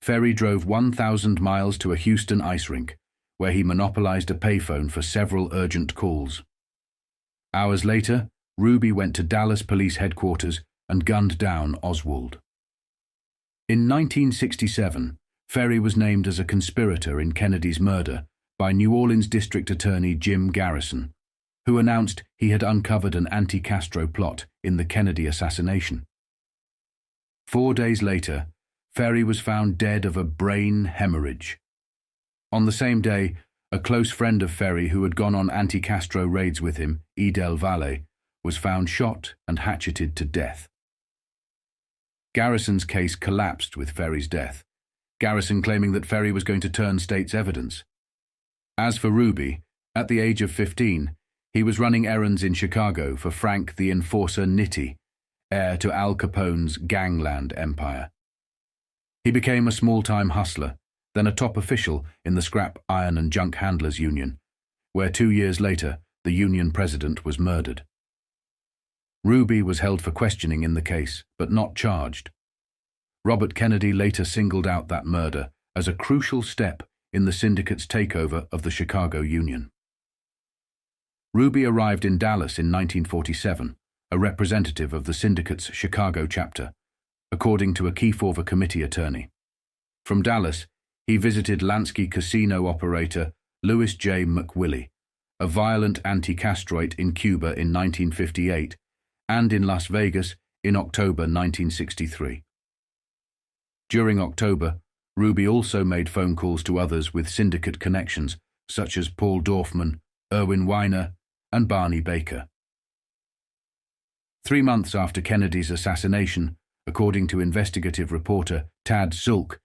Ferrie drove 1,000 miles to a Houston ice rink, where he monopolized a payphone for several urgent calls. Hours later, Ruby went to Dallas police headquarters and gunned down Oswald. In 1967, Ferrie was named as a conspirator in Kennedy's murder by New Orleans District Attorney Jim Garrison, who announced he had uncovered an anti-Castro plot in the Kennedy assassination. 4 days later, Ferrie was found dead of a brain hemorrhage. On the same day, a close friend of Ferrie who had gone on anti-Castro raids with him, E. Del Valle, was found shot and hatcheted to death. Garrison's case collapsed with Ferrie's death, Garrison claiming that Ferrie was going to turn state's evidence. As for Ruby, at the age of 15, he was running errands in Chicago for Frank the Enforcer Nitti, heir to Al Capone's gangland empire. He became a small-time hustler, then a top official in the Scrap Iron and Junk Handlers Union, where 2 years later the union president was murdered. Ruby was held for questioning in the case, but not charged. Robert Kennedy later singled out that murder as a crucial step in the syndicate's takeover of the Chicago Union. Ruby arrived in Dallas in 1947, a representative of the syndicate's Chicago chapter, according to a Kefauver committee attorney. From Dallas, he visited Lansky casino operator Louis J. McWillie, a violent anti-Castroite in Cuba in 1958, and in Las Vegas in October 1963. During October, Ruby also made phone calls to others with syndicate connections, such as Paul Dorfman, Irwin Weiner, and Barney Baker. 3 months after Kennedy's assassination, according to investigative reporter Tad Sulk,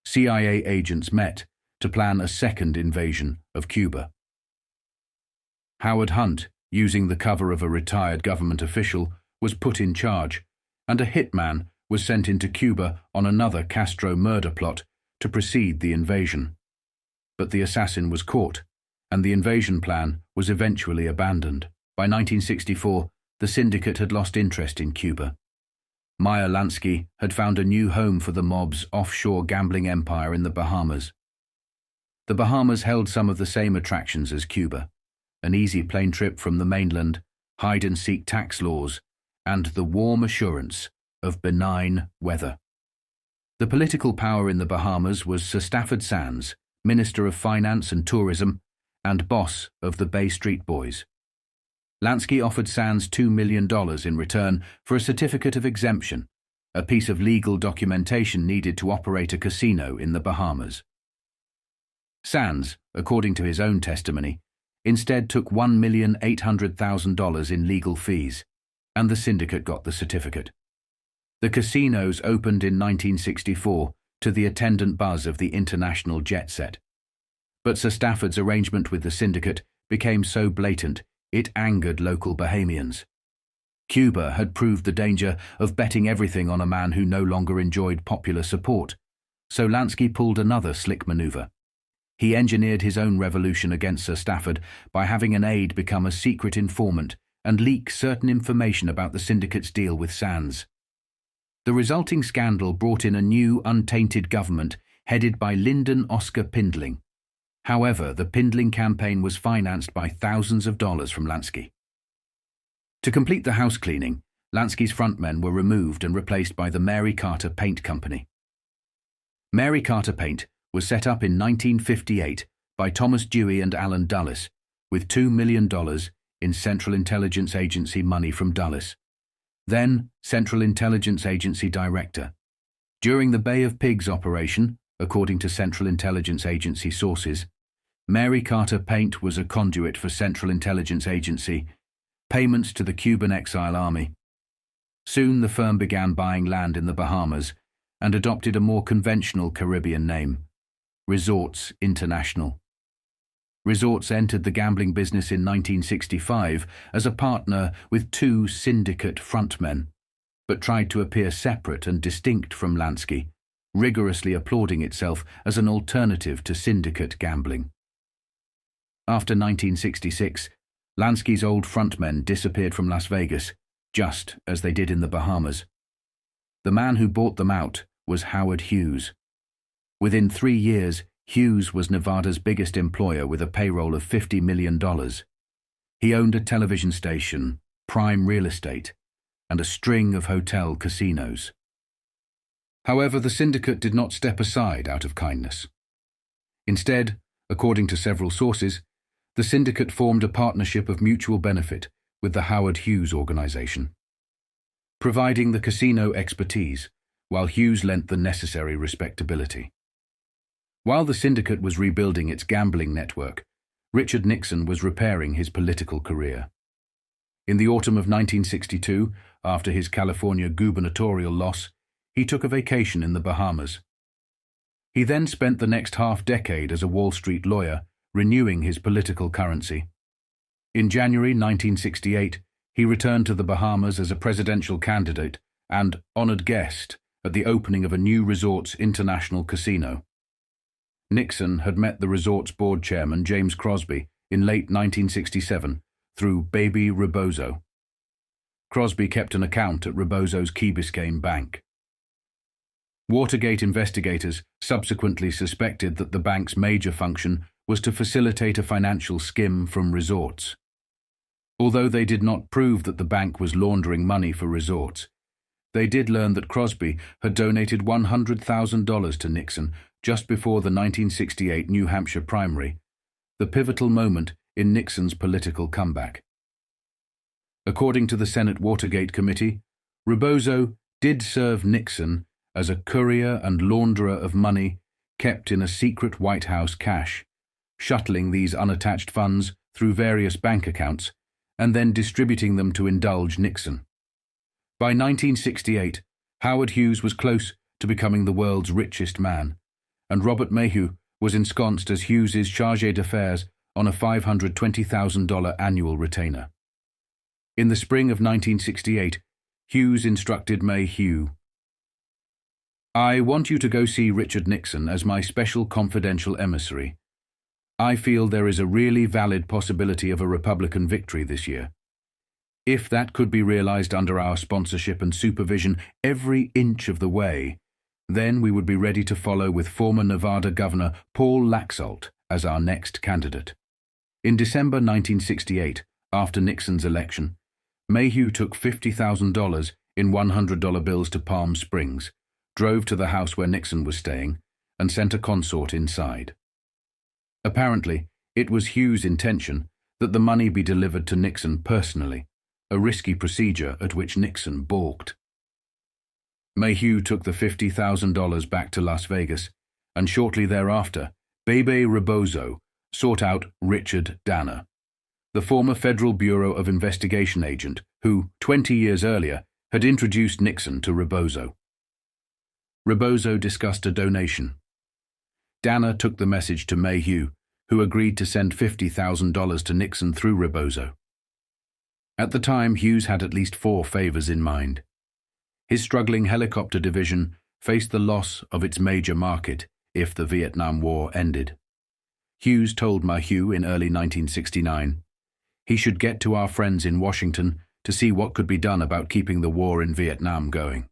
CIA agents met to plan a second invasion of Cuba. Howard Hunt, using the cover of a retired government official, was put in charge, and a hitman was sent into Cuba on another Castro murder plot to precede the invasion. But the assassin was caught, and the invasion plan was eventually abandoned. By 1964, the syndicate had lost interest in Cuba. Meyer Lansky had found a new home for the mob's offshore gambling empire in the Bahamas. The Bahamas held some of the same attractions as Cuba: an easy plane trip from the mainland, hide-and-seek tax laws, and the warm assurance of benign weather. The political power in the Bahamas was Sir Stafford Sands, Minister of Finance and Tourism, and boss of the Bay Street Boys. Lansky offered Sands $2 million in return for a certificate of exemption, a piece of legal documentation needed to operate a casino in the Bahamas. Sands, according to his own testimony, instead took $1,800,000 in legal fees, and the syndicate got the certificate. The casinos opened in 1964 to the attendant buzz of the international jet set. But Sir Stafford's arrangement with the syndicate became so blatant it angered local Bahamians. Cuba had proved the danger of betting everything on a man who no longer enjoyed popular support, so Lansky pulled another slick maneuver. He engineered his own revolution against Sir Stafford by having an aide become a secret informant and leak certain information about the syndicate's deal with Sands. The resulting scandal brought in a new, untainted government headed by Lyndon Oscar Pindling. However, the Pindling campaign was financed by thousands of dollars from Lansky. To complete the house cleaning, Lansky's frontmen were removed and replaced by the Mary Carter Paint Company. Mary Carter Paint was set up in 1958 by Thomas Dewey and Allen Dulles, with $2 million in Central Intelligence Agency money from Dulles, then Central Intelligence Agency Director. During the Bay of Pigs operation, according to Central Intelligence Agency sources, Mary Carter Paint was a conduit for Central Intelligence Agency payments to the Cuban Exile Army. Soon the firm began buying land in the Bahamas and adopted a more conventional Caribbean name, Resorts International. Resorts entered the gambling business in 1965 as a partner with two syndicate frontmen, but tried to appear separate and distinct from Lansky, rigorously applauding itself as an alternative to syndicate gambling. After 1966, Lansky's old frontmen disappeared from Las Vegas, just as they did in the Bahamas. The man who bought them out was Howard Hughes. Within 3 years, Hughes was Nevada's biggest employer with a payroll of $50 million. He owned a television station, prime real estate, and a string of hotel casinos. However, the syndicate did not step aside out of kindness. Instead, according to several sources, the syndicate formed a partnership of mutual benefit with the Howard Hughes organization, providing the casino expertise, while Hughes lent the necessary respectability. While the syndicate was rebuilding its gambling network, Richard Nixon was repairing his political career. In the autumn of 1962, after his California gubernatorial loss, he took a vacation in the Bahamas. He then spent the next half-decade as a Wall Street lawyer, renewing his political currency. In January 1968, he returned to the Bahamas as a presidential candidate and honored guest at the opening of a new Resorts International casino. Nixon had met the resort's board chairman, James Crosby, in late 1967 through Baby Rebozo. Crosby kept an account at Rebozo's Key Biscayne Bank. Watergate investigators subsequently suspected that the bank's major function was to facilitate a financial skim from resorts. Although they did not prove that the bank was laundering money for resorts, they did learn that Crosby had donated $100,000 to Nixon just before the 1968 New Hampshire primary, the pivotal moment in Nixon's political comeback. According to the Senate Watergate Committee, Rebozo did serve Nixon as a courier and launderer of money kept in a secret White House cache, shuttling these unattached funds through various bank accounts and then distributing them to indulge Nixon. By 1968, Howard Hughes was close to becoming the world's richest man, and Robert Mayhew was ensconced as Hughes's chargé d'affaires on a $520,000 annual retainer. In the spring of 1968, Hughes instructed Mayhew, "I want you to go see Richard Nixon as my special confidential emissary. I feel there is a really valid possibility of a Republican victory this year. If that could be realized under our sponsorship and supervision every inch of the way, then we would be ready to follow with former Nevada Governor Paul Laxalt as our next candidate." In December 1968, after Nixon's election, Mayhew took $50,000 in $100 bills to Palm Springs, drove to the house where Nixon was staying, and sent a consort inside. Apparently, it was Hughes' intention that the money be delivered to Nixon personally, a risky procedure at which Nixon balked. Mayhew took the $50,000 back to Las Vegas, and shortly thereafter, Bebe Rebozo sought out Richard Danner, the former Federal Bureau of Investigation agent who, 20 years earlier, had introduced Nixon to Rebozo. Rebozo discussed a donation. Danner took the message to Mayhew, who agreed to send $50,000 to Nixon through Rebozo. At the time, Hughes had at least 4 favors in mind. His struggling helicopter division faced the loss of its major market if the Vietnam War ended. Hughes told Mayhew in early 1969 he should get to our friends in Washington to see what could be done about keeping the war in Vietnam going.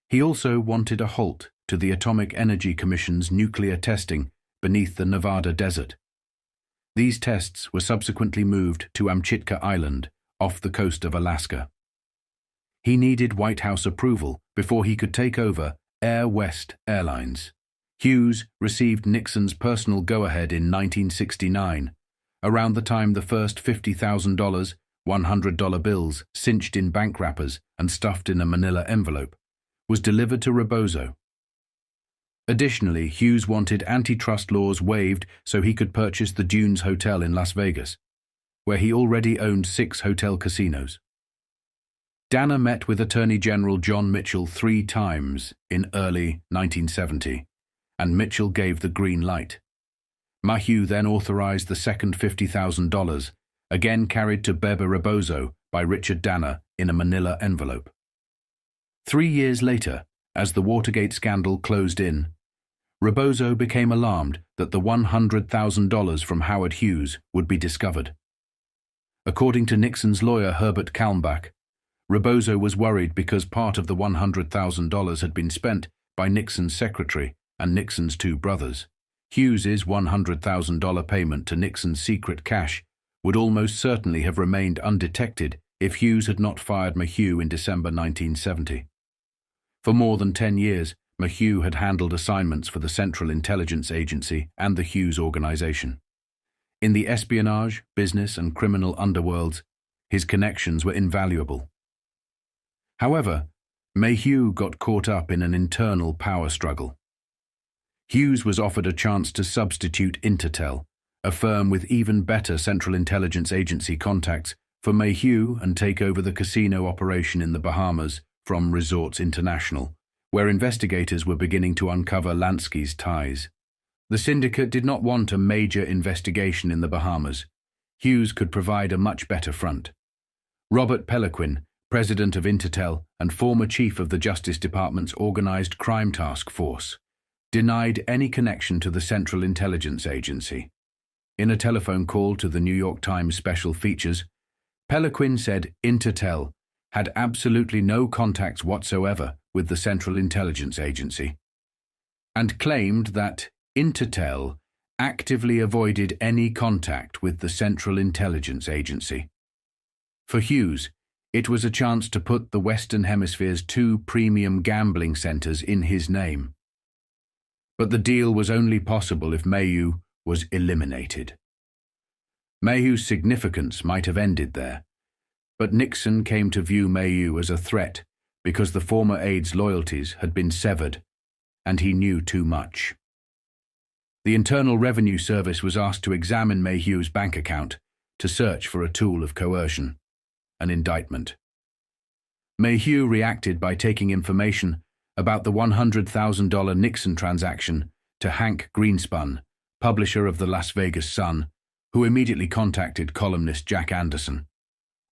He also wanted a halt to the Atomic Energy Commission's nuclear testing beneath the Nevada desert. These tests were subsequently moved to Amchitka Island off the coast of Alaska. He needed White House approval before he could take over Air West Airlines. Hughes received Nixon's personal go-ahead in 1969, around the time the first $50,000 $100 bills, cinched in bank wrappers and stuffed in a manila envelope, was delivered to Rebozo. Additionally, Hughes wanted antitrust laws waived so he could purchase the Dunes Hotel in Las Vegas, where he already owned 6 hotel casinos. Danner met with Attorney General John Mitchell 3 times in early 1970, and Mitchell gave the green light. Mayhew then authorized the second $50,000, again carried to Bebe Rebozo by Richard Danner in a manila envelope. 3 years later, as the Watergate scandal closed in, Rebozo became alarmed that the $100,000 from Howard Hughes would be discovered. According to Nixon's lawyer Herbert Kalmbach, Rebozo was worried because part of the $100,000 had been spent by Nixon's secretary and Nixon's 2 brothers. Hughes's $100,000 payment to Nixon's secret cash would almost certainly have remained undetected if Hughes had not fired Mayhew in December 1970. For more than 10 years, Mayhew had handled assignments for the Central Intelligence Agency and the Hughes Organization. In the espionage, business, and criminal underworlds, his connections were invaluable. However, Mayhew got caught up in an internal power struggle. Hughes was offered a chance to substitute Intertel, a firm with even better Central Intelligence Agency contacts, for Mayhew and take over the casino operation in the Bahamas from Resorts International, where investigators were beginning to uncover Lansky's ties. The syndicate did not want a major investigation in the Bahamas. Hughes could provide a much better front. Robert Pelequin, president of Intertel and former chief of the Justice Department's Organized Crime Task Force, denied any connection to the Central Intelligence Agency. In a telephone call to the New York Times special features, Pelequin said Intertel had absolutely no contacts whatsoever with the Central Intelligence Agency, and claimed that Intertel actively avoided any contact with the Central Intelligence Agency. For Hughes, it was a chance to put the Western Hemisphere's 2 premium gambling centers in his name. But the deal was only possible if Mayhew was eliminated. Mayhew's significance might have ended there, but Nixon came to view Mayhew as a threat because the former aide's loyalties had been severed, and he knew too much. The Internal Revenue Service was asked to examine Mayhew's bank account to search for a tool of coercion, an indictment. Mayhew reacted by taking information about the $100,000 Nixon transaction to Hank Greenspun, publisher of the Las Vegas Sun, who immediately contacted columnist Jack Anderson.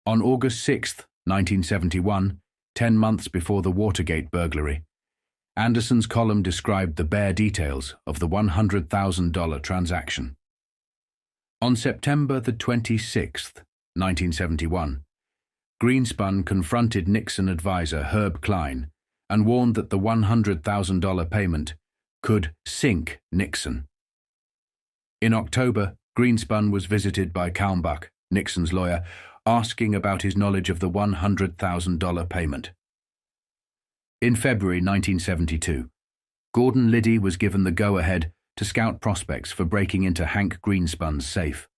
On August 6, 1971, 10 months before the Watergate burglary, Anderson's column described the bare details of the $100,000 transaction. On September the 26th, 1971, Greenspun confronted Nixon advisor Herb Klein and warned that the $100,000 payment could sink Nixon. In October, Greenspun was visited by Kalmbach, Nixon's lawyer, asking about his knowledge of the $100,000 payment. In February 1972, Gordon Liddy was given the go-ahead to scout prospects for breaking into Hank Greenspun's safe.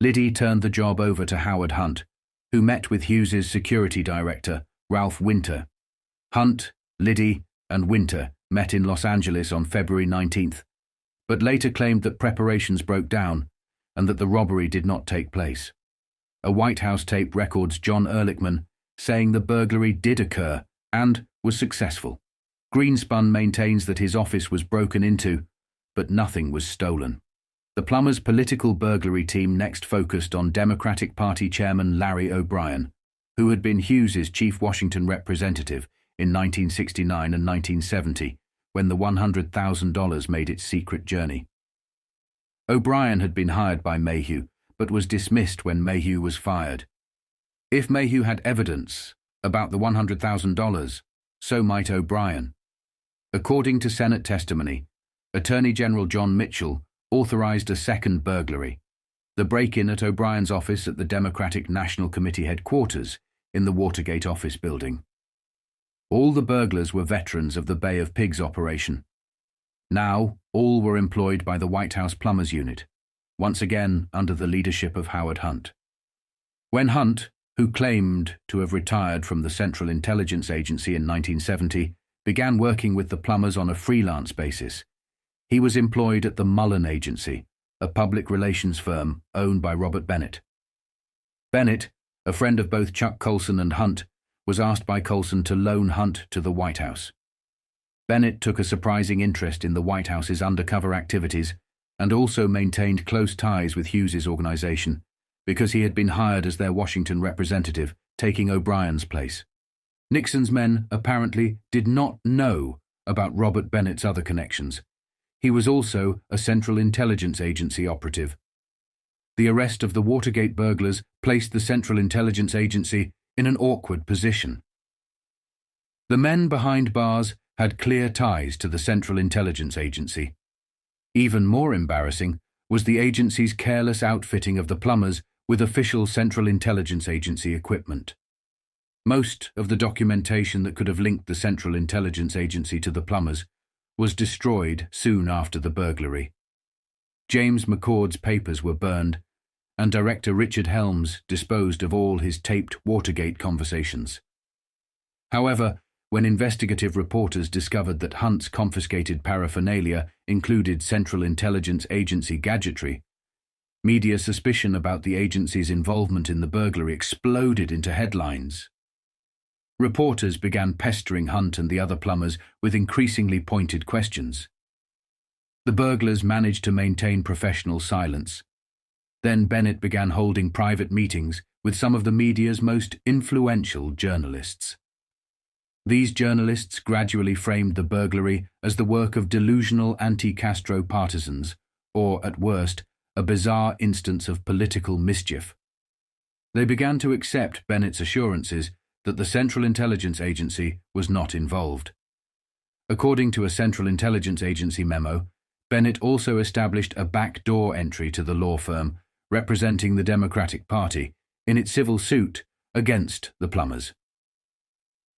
Liddy turned the job over to Howard Hunt, who met with Hughes's security director, Ralph Winter. Hunt, Liddy, and Winter met in Los Angeles on February 19th, but later claimed that preparations broke down and that the robbery did not take place. A White House tape records John Ehrlichman saying the burglary did occur and was successful. Greenspun maintains that his office was broken into, but nothing was stolen. The Plumbers' political burglary team next focused on Democratic Party Chairman Larry O'Brien, who had been Hughes's chief Washington representative in 1969 and 1970, when the $100,000 made its secret journey. O'Brien had been hired by Mayhew, but was dismissed when Mayhew was fired. If Mayhew had evidence about the $100,000, so might O'Brien. According to Senate testimony, Attorney General John Mitchell authorized a second burglary, the break-in at O'Brien's office at the Democratic National Committee headquarters in the Watergate office building. All the burglars were veterans of the Bay of Pigs operation. Now, all were employed by the White House Plumbers Unit, once again under the leadership of Howard Hunt. When Hunt, who claimed to have retired from the Central Intelligence Agency in 1970, began working with the Plumbers on a freelance basis, he was employed at the Mullen Agency, a public relations firm owned by Robert Bennett. Bennett, a friend of both Chuck Colson and Hunt, was asked by Colson to loan Hunt to the White House. Bennett took a surprising interest in the White House's undercover activities and also maintained close ties with Hughes's organization because he had been hired as their Washington representative, taking O'Brien's place. Nixon's men apparently did not know about Robert Bennett's other connections. He was also a Central Intelligence Agency operative. The arrest of the Watergate burglars placed the Central Intelligence Agency in an awkward position. The men behind bars had clear ties to the Central Intelligence Agency. Even more embarrassing was the agency's careless outfitting of the Plumbers with official Central Intelligence Agency equipment. Most of the documentation that could have linked the Central Intelligence Agency to the Plumbers was destroyed soon after the burglary. James McCord's papers were burned, and Director Richard Helms disposed of all his taped Watergate conversations. However, when investigative reporters discovered that Hunt's confiscated paraphernalia included Central Intelligence Agency gadgetry, media suspicion about the agency's involvement in the burglary exploded into headlines. Reporters began pestering Hunt and the other Plumbers with increasingly pointed questions. The burglars managed to maintain professional silence. Then Bennett began holding private meetings with some of the media's most influential journalists. These journalists gradually framed the burglary as the work of delusional anti-Castro partisans, or, at worst, a bizarre instance of political mischief. They began to accept Bennett's assurances that the Central Intelligence Agency was not involved. According to a Central Intelligence Agency memo, Bennett also established a backdoor entry to the law firm representing the Democratic Party in its civil suit against the Plumbers.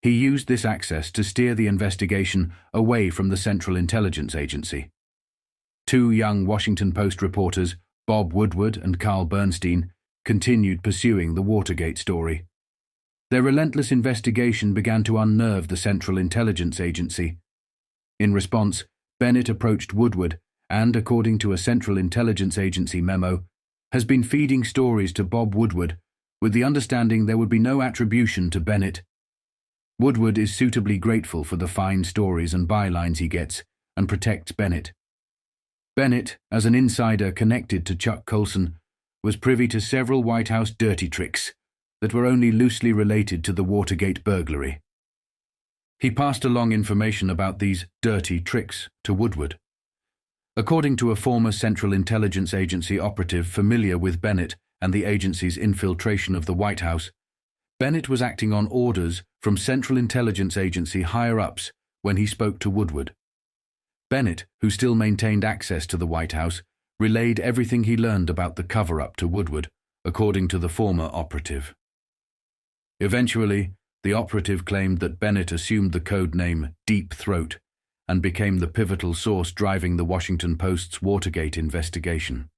He used this access to steer the investigation away from the Central Intelligence Agency. Two young Washington Post reporters, Bob Woodward and Carl Bernstein, continued pursuing the Watergate story. Their relentless investigation began to unnerve the Central Intelligence Agency. In response, Bennett approached Woodward and, according to a Central Intelligence Agency memo, has been feeding stories to Bob Woodward with the understanding there would be no attribution to Bennett. Woodward is suitably grateful for the fine stories and bylines he gets and protects Bennett. Bennett, as an insider connected to Chuck Colson, was privy to several White House dirty tricks that were only loosely related to the Watergate burglary. He passed along information about these dirty tricks to Woodward. According to a former Central Intelligence Agency operative familiar with Bennett and the agency's infiltration of the White House, Bennett was acting on orders from Central Intelligence Agency higher-ups when he spoke to Woodward. Bennett, who still maintained access to the White House, relayed everything he learned about the cover-up to Woodward, according to the former operative. Eventually, the operative claimed that Bennett assumed the code name Deep Throat and became the pivotal source driving the Washington Post's Watergate investigation.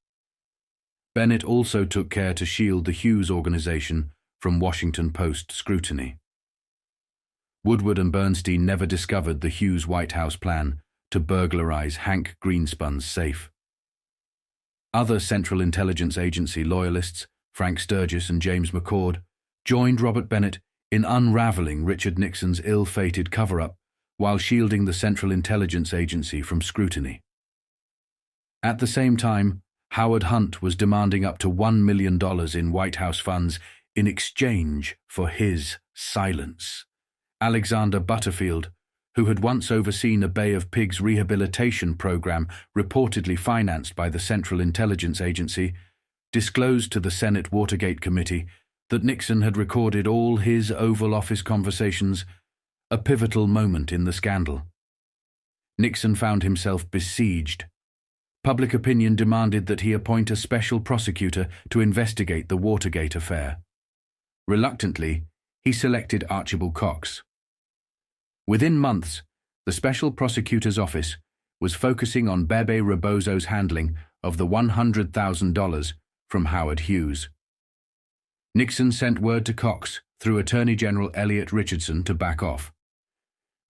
Bennett also took care to shield the Hughes organization from Washington Post scrutiny. Woodward and Bernstein never discovered the Hughes White House plan to burglarize Hank Greenspun's safe. Other Central Intelligence Agency loyalists, Frank Sturgis and James McCord, joined Robert Bennett in unraveling Richard Nixon's ill-fated cover-up while shielding the Central Intelligence Agency from scrutiny. At the same time, Howard Hunt was demanding up to $1 million in White House funds in exchange for his silence. Alexander Butterfield, who had once overseen a Bay of Pigs rehabilitation program reportedly financed by the Central Intelligence Agency, disclosed to the Senate Watergate Committee that Nixon had recorded all his Oval Office conversations, a pivotal moment in the scandal. Nixon found himself besieged. Public opinion demanded that he appoint a special prosecutor to investigate the Watergate affair. Reluctantly, he selected Archibald Cox. Within months, the special prosecutor's office was focusing on Bebe Rebozo's handling of the $100,000 from Howard Hughes. Nixon sent word to Cox through Attorney General Elliot Richardson to back off.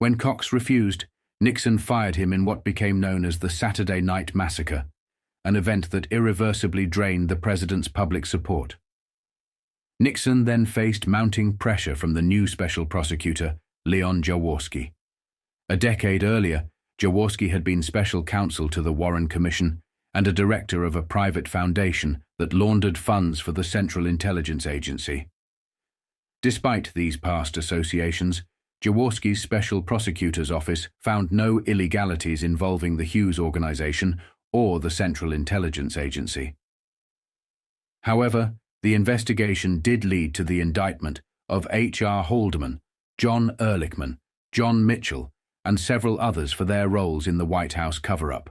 When Cox refused, Nixon fired him in what became known as the Saturday Night Massacre, an event that irreversibly drained the president's public support. Nixon then faced mounting pressure from the new special prosecutor, Leon Jaworski. A decade earlier, Jaworski had been special counsel to the Warren Commission and a director of a private foundation that laundered funds for the Central Intelligence Agency. Despite these past associations, Jaworski's special prosecutor's office found no illegalities involving the Hughes organization or the Central Intelligence Agency. However, the investigation did lead to the indictment of H.R. Haldeman, John Ehrlichman, John Mitchell, and several others for their roles in the White House cover-up.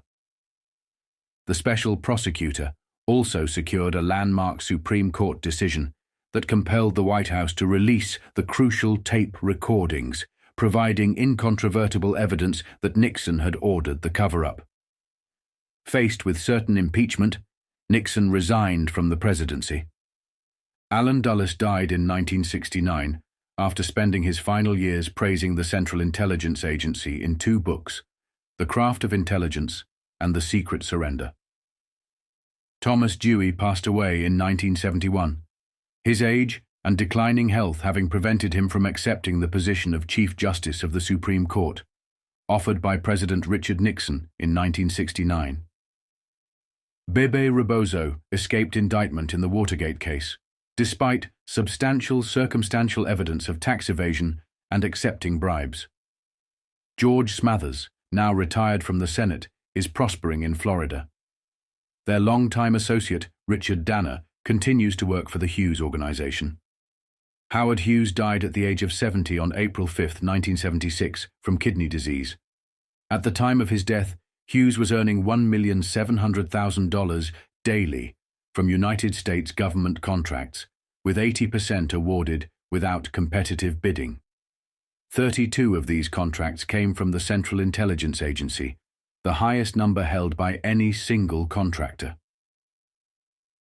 The special prosecutor also secured a landmark Supreme Court decision that compelled the White House to release the crucial tape recordings, providing incontrovertible evidence that Nixon had ordered the cover-up. Faced with certain impeachment, Nixon resigned from the presidency. Allen Dulles died in 1969 after spending his final years praising the Central Intelligence Agency in two books, The Craft of Intelligence and The Secret Surrender. Thomas Dewey passed away in 1971, his age and declining health having prevented him from accepting the position of Chief Justice of the Supreme Court, offered by President Richard Nixon in 1969. Bebe Rebozo escaped indictment in the Watergate case, despite substantial circumstantial evidence of tax evasion and accepting bribes. George Smathers, now retired from the Senate, is prospering in Florida. Their longtime associate, Richard Danner, continues to work for the Hughes organization. Howard Hughes died at the age of 70 on April 5, 1976, from kidney disease. At the time of his death, Hughes was earning $1,700,000 daily from United States government contracts, with 80% awarded without competitive bidding. 32 of these contracts came from the Central Intelligence Agency, the highest number held by any single contractor.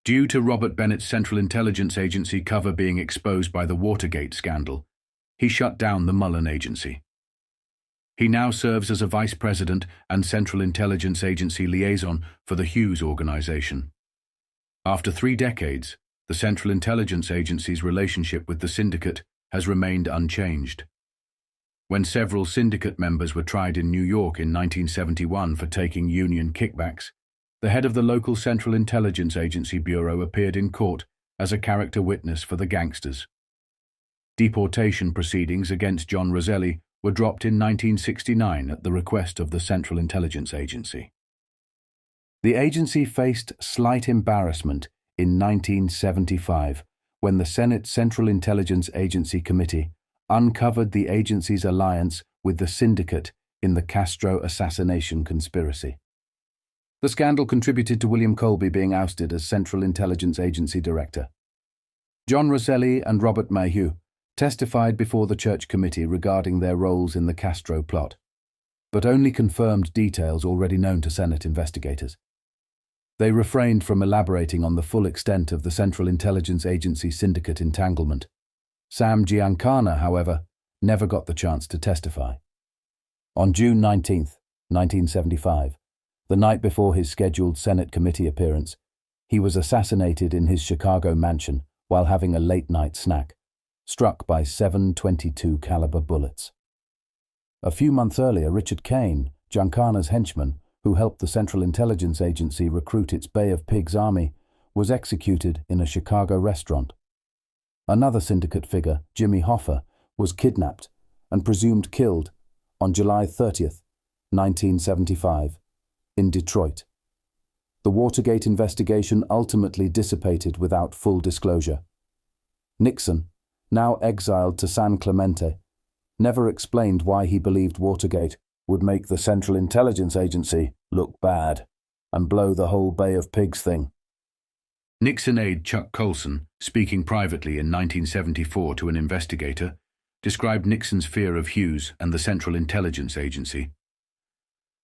Due to Robert Bennett's Central Intelligence Agency cover being exposed by the Watergate scandal, he shut down the Mullen Agency. He now serves as a vice president and Central Intelligence Agency liaison for the Hughes organization. After 3 decades, the Central Intelligence Agency's relationship with the syndicate has remained unchanged. When several syndicate members were tried in New York in 1971 for taking union kickbacks, the head of the local Central Intelligence Agency bureau appeared in court as a character witness for the gangsters. Deportation proceedings against John Roselli were dropped in 1969 at the request of the Central Intelligence Agency. The agency faced slight embarrassment in 1975 when the Senate Central Intelligence Agency Committee uncovered the agency's alliance with the syndicate in the Castro assassination conspiracy. The scandal contributed to William Colby being ousted as Central Intelligence Agency Director. John Roselli and Robert Mayhew testified before the Church Committee regarding their roles in the Castro plot, but only confirmed details already known to Senate investigators. They refrained from elaborating on the full extent of the Central Intelligence Agency syndicate entanglement. Sam Giancana, however, never got the chance to testify. On June 19, 1975, the night before his scheduled Senate committee appearance, he was assassinated in his Chicago mansion while having a late-night snack, struck by 7.22 caliber bullets. A few months earlier, Richard Kane, Giancana's henchman, who helped the Central Intelligence Agency recruit its Bay of Pigs army, was executed in a Chicago restaurant. Another syndicate figure, Jimmy Hoffa, was kidnapped and presumed killed on July 30th, 1975, in Detroit. The Watergate investigation ultimately dissipated without full disclosure. Nixon, now exiled to San Clemente, never explained why he believed Watergate would make the Central Intelligence Agency look bad and blow the whole Bay of Pigs thing. Nixon aide Chuck Colson, speaking privately in 1974 to an investigator, described Nixon's fear of Hughes and the Central Intelligence Agency.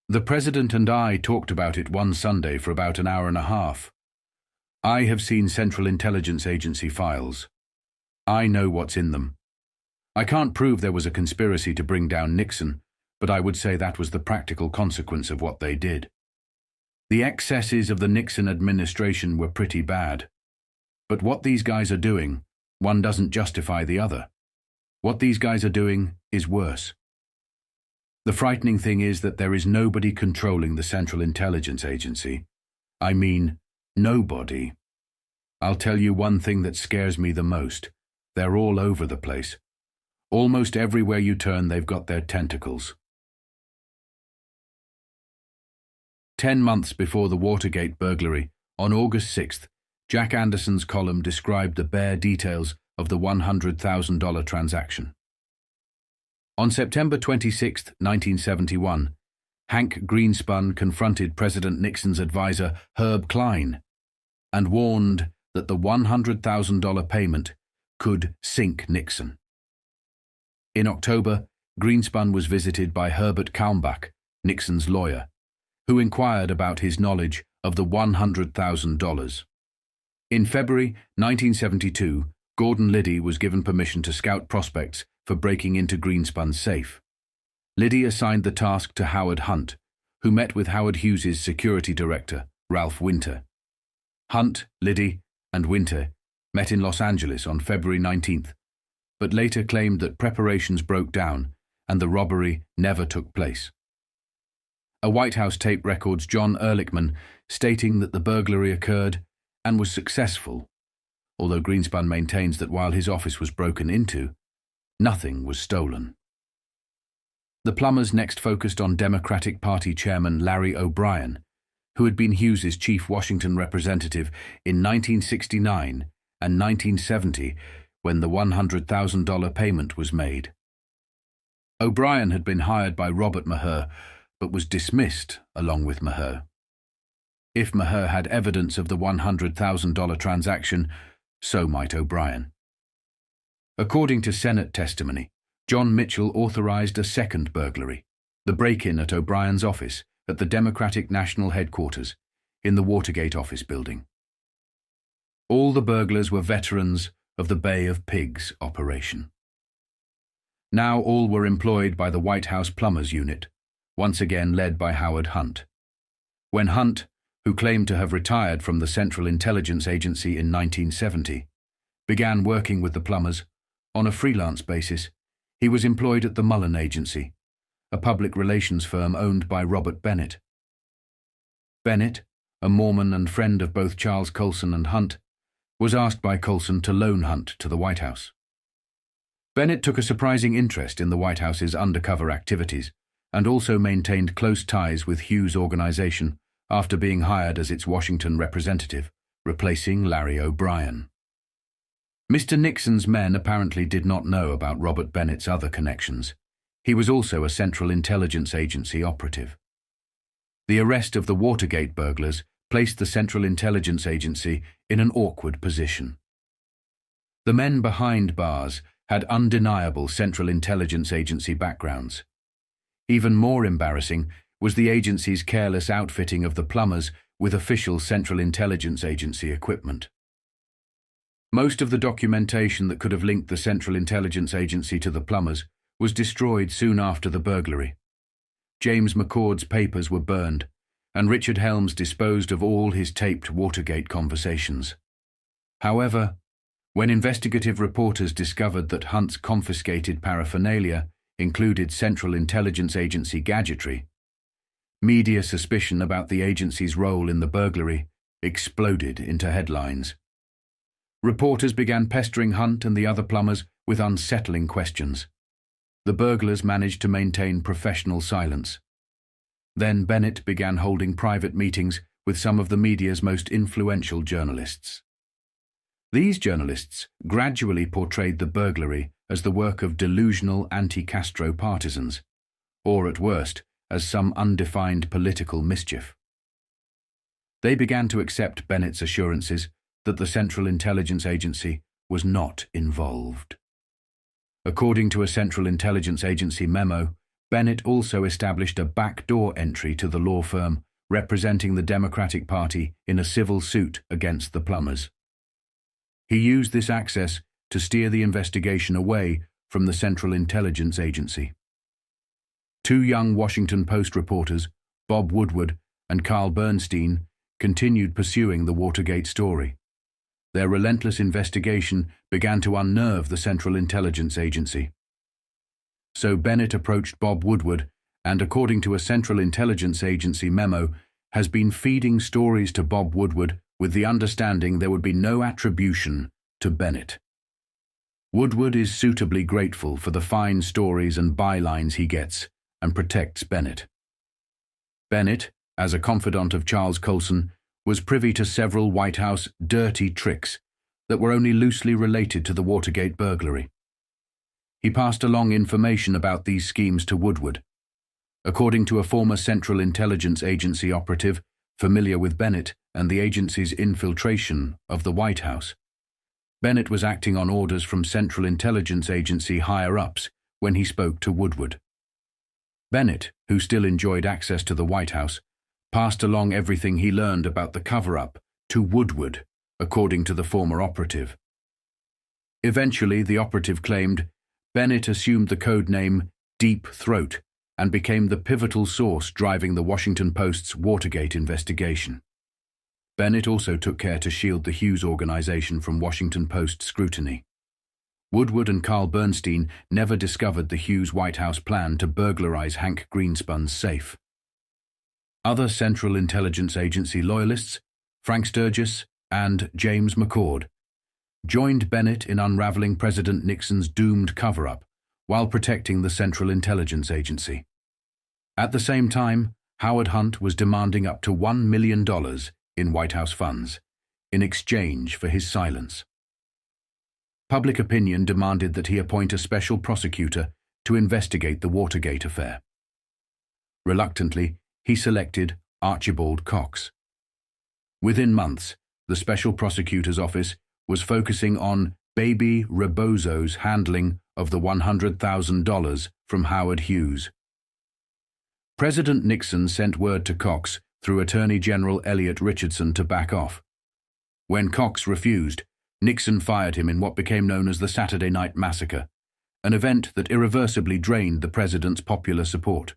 "The President and I talked about it one Sunday for about an hour and a half. I have seen Central Intelligence Agency files. I know what's in them. I can't prove there was a conspiracy to bring down Nixon, but I would say that was the practical consequence of what they did. The excesses of the Nixon administration were pretty bad. But what these guys are doing, one doesn't justify the other. What these guys are doing is worse. The frightening thing is that there is nobody controlling the Central Intelligence Agency. I mean, nobody. I'll tell you one thing that scares me the most. They're all over the place. Almost everywhere you turn, they've got their tentacles." 10 months before the Watergate burglary, on August 6th, Jack Anderson's column described the bare details of the $100,000 transaction. On September 26, 1971, Hank Greenspun confronted President Nixon's advisor, Herb Klein, and warned that the $100,000 payment could sink Nixon. In October, Greenspun was visited by Herbert Kalmbach, Nixon's lawyer, who inquired about his knowledge of the $100,000. In February 1972, Gordon Liddy was given permission to scout prospects for breaking into Greenspun's safe. Liddy assigned the task to Howard Hunt, who met with Howard Hughes's security director, Ralph Winter. Hunt, Liddy, and Winter met in Los Angeles on February 19th, but later claimed that preparations broke down and the robbery never took place. A White House tape records John Ehrlichman stating that the burglary occurred and was successful, although Greenspun maintains that while his office was broken into, nothing was stolen. The plumbers next focused on Democratic Party chairman Larry O'Brien, who had been Hughes's chief Washington representative in 1969 and 1970 when the $100,000 payment was made. O'Brien had been hired by Robert Maher, but was dismissed along with Maher. If Maher had evidence of the $100,000 transaction, so might O'Brien. According to Senate testimony, John Mitchell authorized a second burglary, the break-in at O'Brien's office at the Democratic National Headquarters in the Watergate office building. All the burglars were veterans of the Bay of Pigs operation. Now all were employed by the White House Plumbers Unit, once again led by Howard Hunt. When Hunt, who claimed to have retired from the Central Intelligence Agency in 1970, began working with the plumbers, on a freelance basis, he was employed at the Mullen Agency, a public relations firm owned by Robert Bennett. Bennett, a Mormon and friend of both Charles Colson and Hunt, was asked by Colson to loan Hunt to the White House. Bennett took a surprising interest in the White House's undercover activities and also maintained close ties with Hughes' organization after being hired as its Washington representative, replacing Larry O'Brien. Mr. Nixon's men apparently did not know about Robert Bennett's other connections. He was also a Central Intelligence Agency operative. The arrest of the Watergate burglars placed the Central Intelligence Agency in an awkward position. The men behind bars had undeniable Central Intelligence Agency backgrounds. Even more embarrassing was the agency's careless outfitting of the plumbers with official Central Intelligence Agency equipment. Most of the documentation that could have linked the Central Intelligence Agency to the plumbers was destroyed soon after the burglary. James McCord's papers were burned, and Richard Helms disposed of all his taped Watergate conversations. However, when investigative reporters discovered that Hunt's confiscated paraphernalia included Central Intelligence Agency gadgetry, Media suspicion about the agency's role in the burglary exploded into headlines. Reporters began pestering Hunt and the other plumbers with unsettling questions. The burglars managed to maintain professional silence. Then Bennett began holding private meetings with some of the media's most influential journalists. These journalists gradually portrayed the burglary as the work of delusional anti-Castro partisans, or at worst, as some undefined political mischief. They began to accept Bennett's assurances that the Central Intelligence Agency was not involved. According to a Central Intelligence Agency memo, Bennett also established a backdoor entry to the law firm representing the Democratic Party in a civil suit against the plumbers. He used this access to steer the investigation away from the Central Intelligence Agency. Two young Washington Post reporters, Bob Woodward and Carl Bernstein, continued pursuing the Watergate story. Their relentless investigation began to unnerve the Central Intelligence Agency. So Bennett approached Bob Woodward and, according to a Central Intelligence Agency memo, has been feeding stories to Bob Woodward with the understanding there would be no attribution to Bennett. Woodward is suitably grateful for the fine stories and bylines he gets and protects Bennett. Bennett, as a confidant of Charles Colson, was privy to several White House dirty tricks that were only loosely related to the Watergate burglary. He passed along information about these schemes to Woodward. According to a former Central Intelligence Agency operative familiar with Bennett and the agency's infiltration of the White House, Bennett was acting on orders from Central Intelligence Agency higher-ups when he spoke to Woodward. Bennett, who still enjoyed access to the White House, passed along everything he learned about the cover-up to Woodward, according to the former operative. Eventually, the operative claimed Bennett assumed the code name Deep Throat and became the pivotal source driving the Washington Post's Watergate investigation. Bennett also took care to shield the Hughes organization from Washington Post scrutiny. Woodward and Carl Bernstein never discovered the Hughes White House plan to burglarize Hank Greenspun's safe. Other Central Intelligence Agency loyalists, Frank Sturgis and James McCord, joined Bennett in unraveling President Nixon's doomed cover-up while protecting the Central Intelligence Agency. At the same time, Howard Hunt was demanding up to $1 million in White House funds in exchange for his silence. Public opinion demanded that he appoint a special prosecutor to investigate the Watergate affair. Reluctantly, he selected Archibald Cox. Within months, the special prosecutor's office was focusing on Baby Rebozo's handling of the $100,000 from Howard Hughes. President Nixon sent word to Cox through Attorney General Elliot Richardson to back off. When Cox refused, Nixon fired him in what became known as the Saturday Night Massacre, an event that irreversibly drained the president's popular support.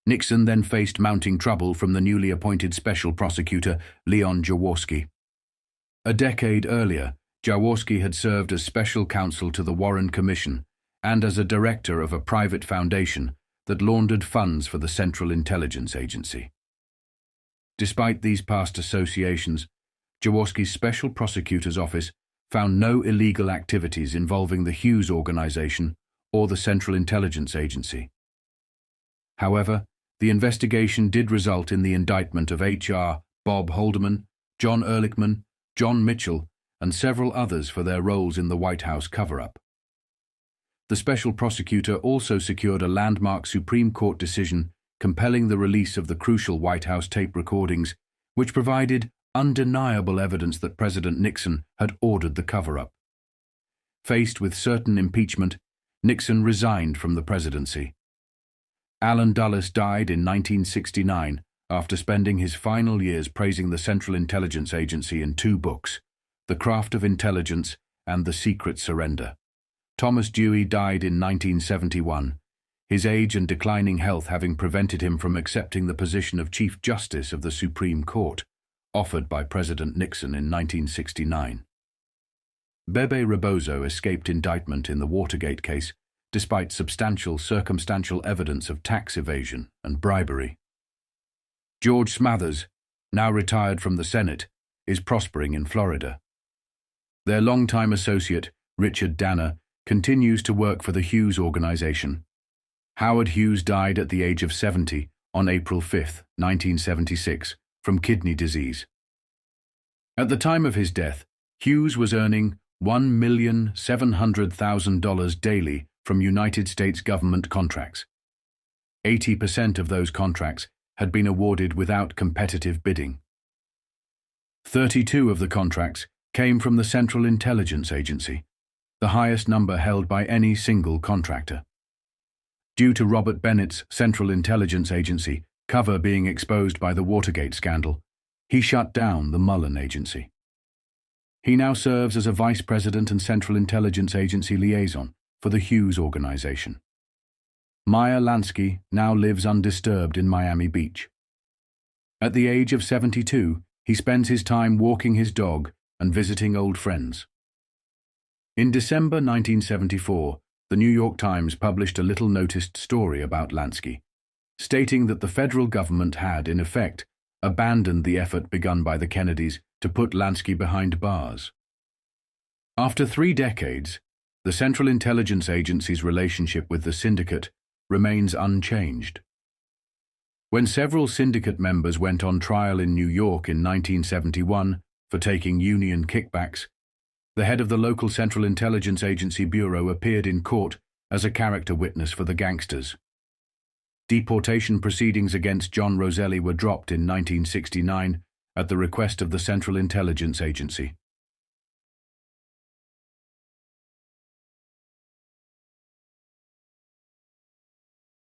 Nixon then faced mounting trouble from the newly appointed special prosecutor, Leon Jaworski. A decade earlier, Jaworski had served as special counsel to the Warren Commission and as a director of a private foundation that laundered funds for the Central Intelligence Agency. Despite these past associations, Jaworski's special prosecutor's office found no illegal activities involving the Hughes organization or the Central Intelligence Agency. However, the investigation did result in the indictment of H.R. Bob Haldeman, John Ehrlichman, John Mitchell, and several others for their roles in the White House cover-up. The special prosecutor also secured a landmark Supreme Court decision compelling the release of the crucial White House tape recordings, which provided undeniable evidence that President Nixon had ordered the cover-up. Faced with certain impeachment, Nixon resigned from the presidency. Allen Dulles died in 1969 after spending his final years praising the Central Intelligence Agency in two books, The Craft of Intelligence and The Secret Surrender. Thomas Dewey died in 1971, his age and declining health having prevented him from accepting the position of Chief Justice of the Supreme Court, offered by President Nixon in 1969. Bebe Rebozo escaped indictment in the Watergate case despite substantial circumstantial evidence of tax evasion and bribery. George Smathers, now retired from the Senate, is prospering in Florida. Their longtime associate, Richard Danner, continues to work for the Hughes organization. Howard Hughes died at the age of 70 on April 5, 1976, from kidney disease. At the time of his death, Hughes was earning $1,700,000 daily from United States government contracts. 80% of those contracts had been awarded without competitive bidding. 32 of the contracts came from the Central Intelligence Agency, the highest number held by any single contractor. Due to Robert Bennett's Central Intelligence Agency cover being exposed by the Watergate scandal, he shut down the Mullen Agency. He now serves as a Vice President and Central Intelligence Agency liaison for the Hughes organization. Meyer Lansky now lives undisturbed in Miami Beach. At the age of 72, he spends his time walking his dog and visiting old friends. In December 1974, the New York Times published a little-noticed story about Lansky, stating that the federal government had, in effect, abandoned the effort begun by the Kennedys to put Lansky behind bars. After 3 decades, the Central Intelligence Agency's relationship with the syndicate remains unchanged. When several syndicate members went on trial in New York in 1971 for taking union kickbacks, the head of the local Central Intelligence Agency bureau appeared in court as a character witness for the gangsters. Deportation proceedings against John Roselli were dropped in 1969 at the request of the Central Intelligence Agency.